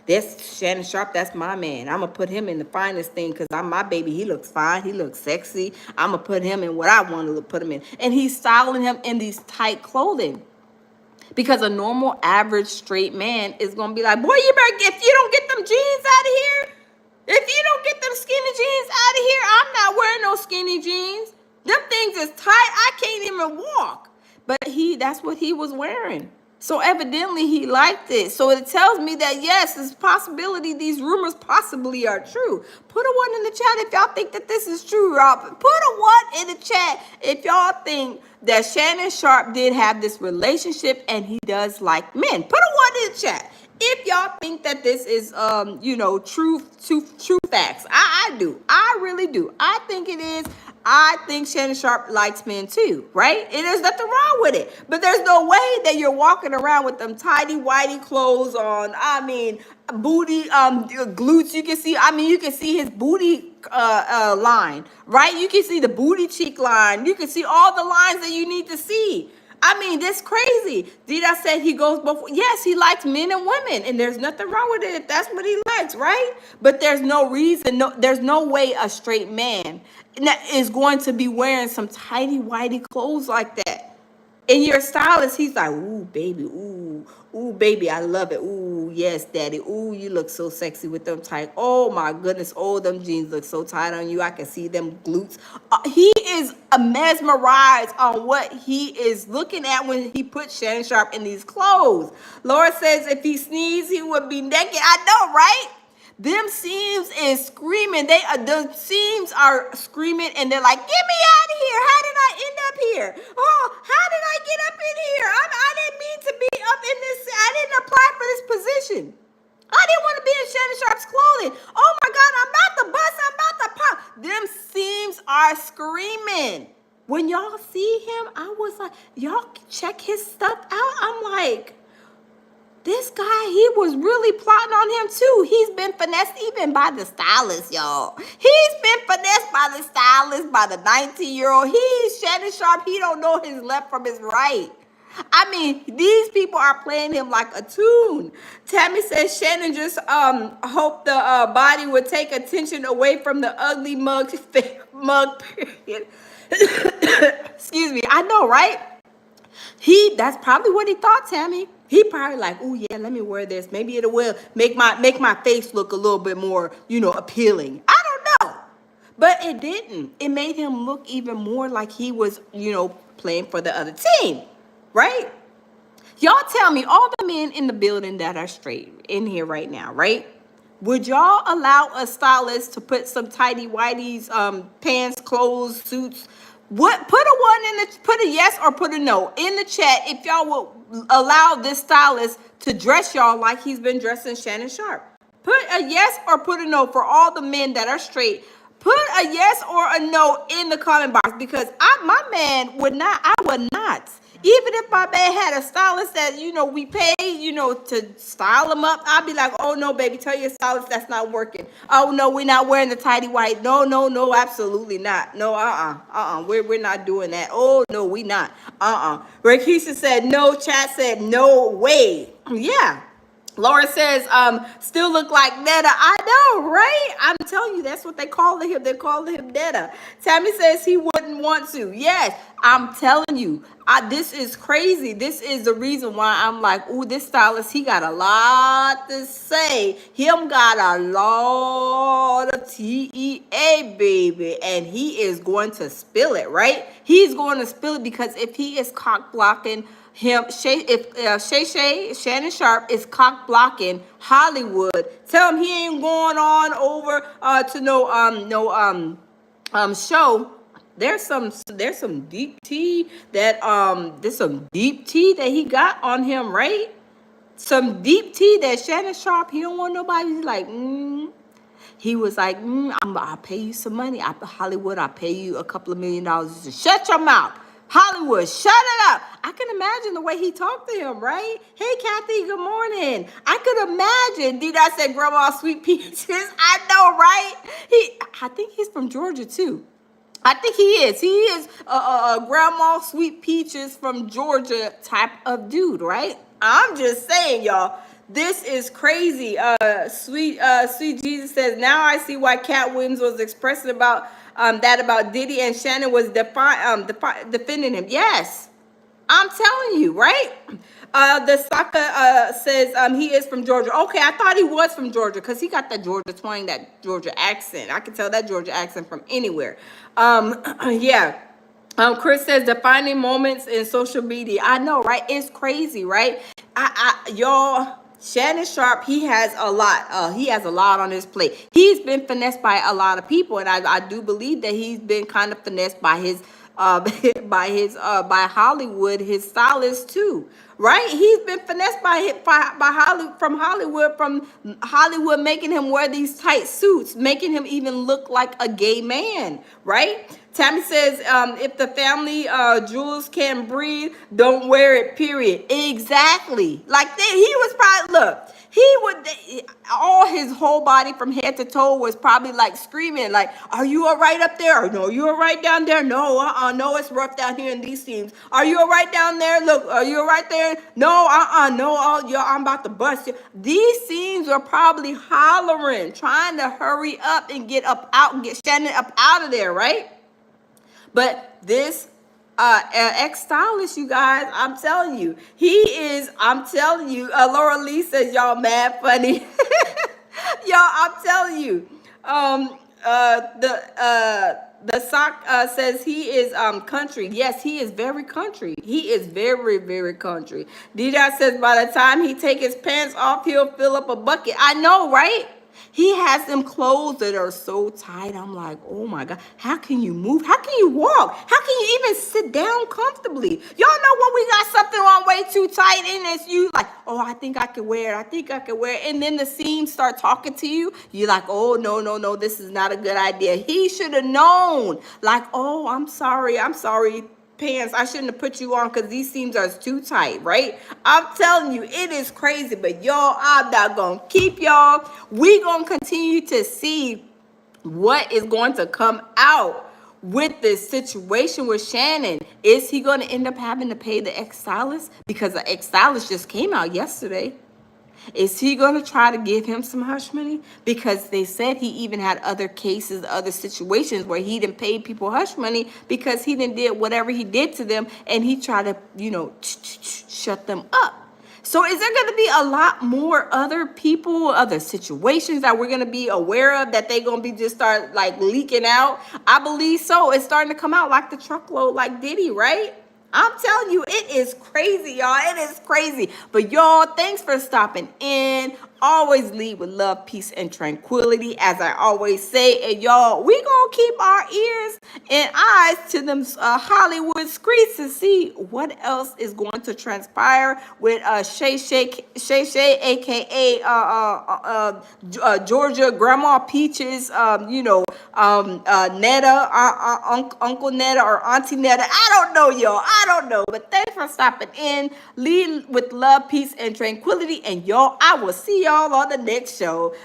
that's Shannon Sharpe. That's my man. I'm going to put him in the finest thing because I'm my baby. He looks fine. He looks sexy. I'm going to put him in what I want to put him in. And he's styling him in these tight clothing. Because a normal, average, straight man is going to be like, boy, you better if you don't get them jeans out of here, if you don't get them skinny jeans out of here, I'm not wearing no skinny jeans. Them things is tight. I can't even walk. But that's what he was wearing. So evidently he liked it. So it tells me that, yes, there's possibility these rumors possibly are true. Put a 1 in the chat if y'all think that this is true, y'all. Put a 1 in the chat if y'all think that Shannon Sharpe did have this relationship and he does like men. Put a 1 in the chat if y'all think that this is, true facts. I do. I really do. I think it is. I think Shannon Sharpe likes men too, right? And there's nothing wrong with it. But there's no way that you're walking around with them tighty-whitey clothes on. I mean, booty, glutes. You can see his booty line, right? You can see the booty cheek line. You can see all the lines that you need to see. I mean, that's crazy. Dida said he goes both. Yes, he likes men and women, and there's nothing wrong with it if that's what he likes, right? But there's no reason, there's no way a straight man is going to be wearing some tighty-whitey clothes like that. And your stylist, he's like, ooh, baby, I love it. Ooh, yes, daddy. Ooh, you look so sexy with them tight. Oh my goodness, oh, them jeans look so tight on you. I can see them glutes. He is mesmerized on what he is looking at when he puts Shannon Sharpe in these clothes. Laura says if he sneezed, he would be naked. I know, right? Them seams is screaming. The seams are screaming, and they're like, "Get me out of here! How did I end up here? Oh, how did I get up in here? I didn't mean to be up in this. I didn't apply for this position. I didn't want to be in Shannon Sharpe's clothing. Oh my God, I'm about to bust. I'm about to pop." Them seams are screaming. When y'all see him, I was like, y'all check his stuff out. I'm like, this guy, he was really plotting on him too. He's been finessed even by the stylist, y'all. He's been finessed by the stylist, by the 19-year-old. He's Shannon Sharpe. He don't know his left from his right. I mean, these people are playing him like a tune. Tammy says Shannon just hoped the body would take attention away from the ugly mug period. Excuse me. I know, right? That's probably what he thought, Tammy. He probably like, oh yeah, let me wear this. Maybe it will make my face look a little bit more, appealing. I don't know. But it didn't. It made him look even more like he was, playing for the other team. Right? Y'all tell me, all the men in the building that are straight in here right now, right? Would y'all allow a stylist to put some tidy whities, pants, clothes, suits? Put a yes or put a no in the chat if y'all will allow this stylist to dress y'all like he's been dressing Shannon Sharpe. Put a yes or put a no for all the men that are straight. Put a yes or a no in the comment box, because my man would not. I would not. Even if my man had a stylist that, we pay, to style him up, I'd be like, oh, no, baby, tell your stylist that's not working. Oh, no, we're not wearing the tidy white. No, absolutely not. No, we're not doing that. Oh, no, we not. Rakisha said no. Chat said no way. Yeah. Laura says, still look like Netta. I know, right? I'm telling you, that's what they call him. They call him Netta. Tammy says he wouldn't want to. Yes, I'm telling you, this is crazy. This is the reason why I'm like, ooh, this stylist, he got a lot to say. Him got a lot of TEA, baby. And he is going to spill it, right? He's going to spill it, because if he is cock blocking Shannon Sharpe is cock blocking Hollywood, tell him he ain't going on over to no show. There's some deep tea that he got on him, right? Some deep tea that Shannon Sharpe, he don't want nobody. He's like, He was like, I'll pay you some money. Hollywood, I'll pay you a couple of $1 million to shut your mouth. Hollywood, shut it up. I can imagine the way he talked to him, right? Hey, Kathy, good morning. I could imagine. D-Dot said, Grandma, sweet peaches. I know, right? I think he's from Georgia, too. I think he is. He is a Grandma Sweet Peaches from Georgia type of dude, right? I'm just saying, y'all. This is crazy. Sweet Jesus says, now I see why Cat Williams was expressing about that about Diddy, and Shannon was defending him. Yes, I'm telling you, right? The Saka says he is from Georgia. Okay, I thought he was from Georgia because he got that Georgia twang, that Georgia accent. I can tell that Georgia accent from anywhere. Yeah. Chris says defining moments in social media. I know, right? It's crazy, right? Y'all, Shannon Sharpe, he has a lot. He has a lot on his plate. He's been finessed by a lot of people, and I do believe that he's been kind of finessed by his by Hollywood, his stylist too, right? He's been finessed from Hollywood making him wear these tight suits, making him even look like a gay man, right? Tammy says, if the family jewels can't breathe, don't wear it, period. Exactly. Like that, he was probably, look, all his whole body from head to toe was probably like screaming, like, are you all right up there? No, you all right down there? No, no, it's rough down here in these scenes. Are you all right down there? Look, are you all right there? No, no, yo, I'm about to bust you. These scenes were probably hollering, trying to hurry up and get Shannon up out of there, right? But this ex-stylist, you guys. I'm telling you, he is. I'm telling you. Laura Lee says y'all mad funny. Y'all, I'm telling you. The sock says he is country. Yes, he is very country. He is very, very country. D-Dot says by the time he take his pants off, he'll fill up a bucket. I know, right? He has them clothes that are so tight. I'm like, oh my God, how can you move? How can you walk? How can you even sit down comfortably? Y'all know when we got something on way too tight and it's you like, oh, I think I can wear it. I think I can wear it. And then the seams start talking to you. You're like, oh, no, no, no, this is not a good idea. He should have known. Like, oh, I'm sorry. Pants, I shouldn't have put you on because these seams are too tight, right? I'm telling you, it is crazy, but y'all, I'm not gonna keep y'all. We gonna continue to see what is going to come out with this situation with Shannon. Is he going to end up having to pay the ex-stylist? Because the ex-stylist just came out yesterday. Is he going to try to give him some hush money? Because they said he even had other cases, other situations where he didn't pay people hush money because he didn't did whatever he did to them and he tried to, shut them up. So is there going to be a lot more other people, other situations that we're going to be aware of that they're going to be just start like leaking out? I believe so. It's starting to come out like the truckload, like Diddy, right? I'm telling you, it is crazy, y'all. It is crazy. But y'all, thanks for stopping in. Always lead with love, peace, and tranquility, as I always say. And y'all, we gonna keep our ears and eyes to them Hollywood streets to see what else is going to transpire with Shay Shay, aka Georgia Grandma Peaches, Netta, Uncle Netta, or Auntie Netta. I don't know, y'all. I don't know. But thanks for stopping in. Lead with love, peace, and tranquility. And y'all, I will see y'all on the next show.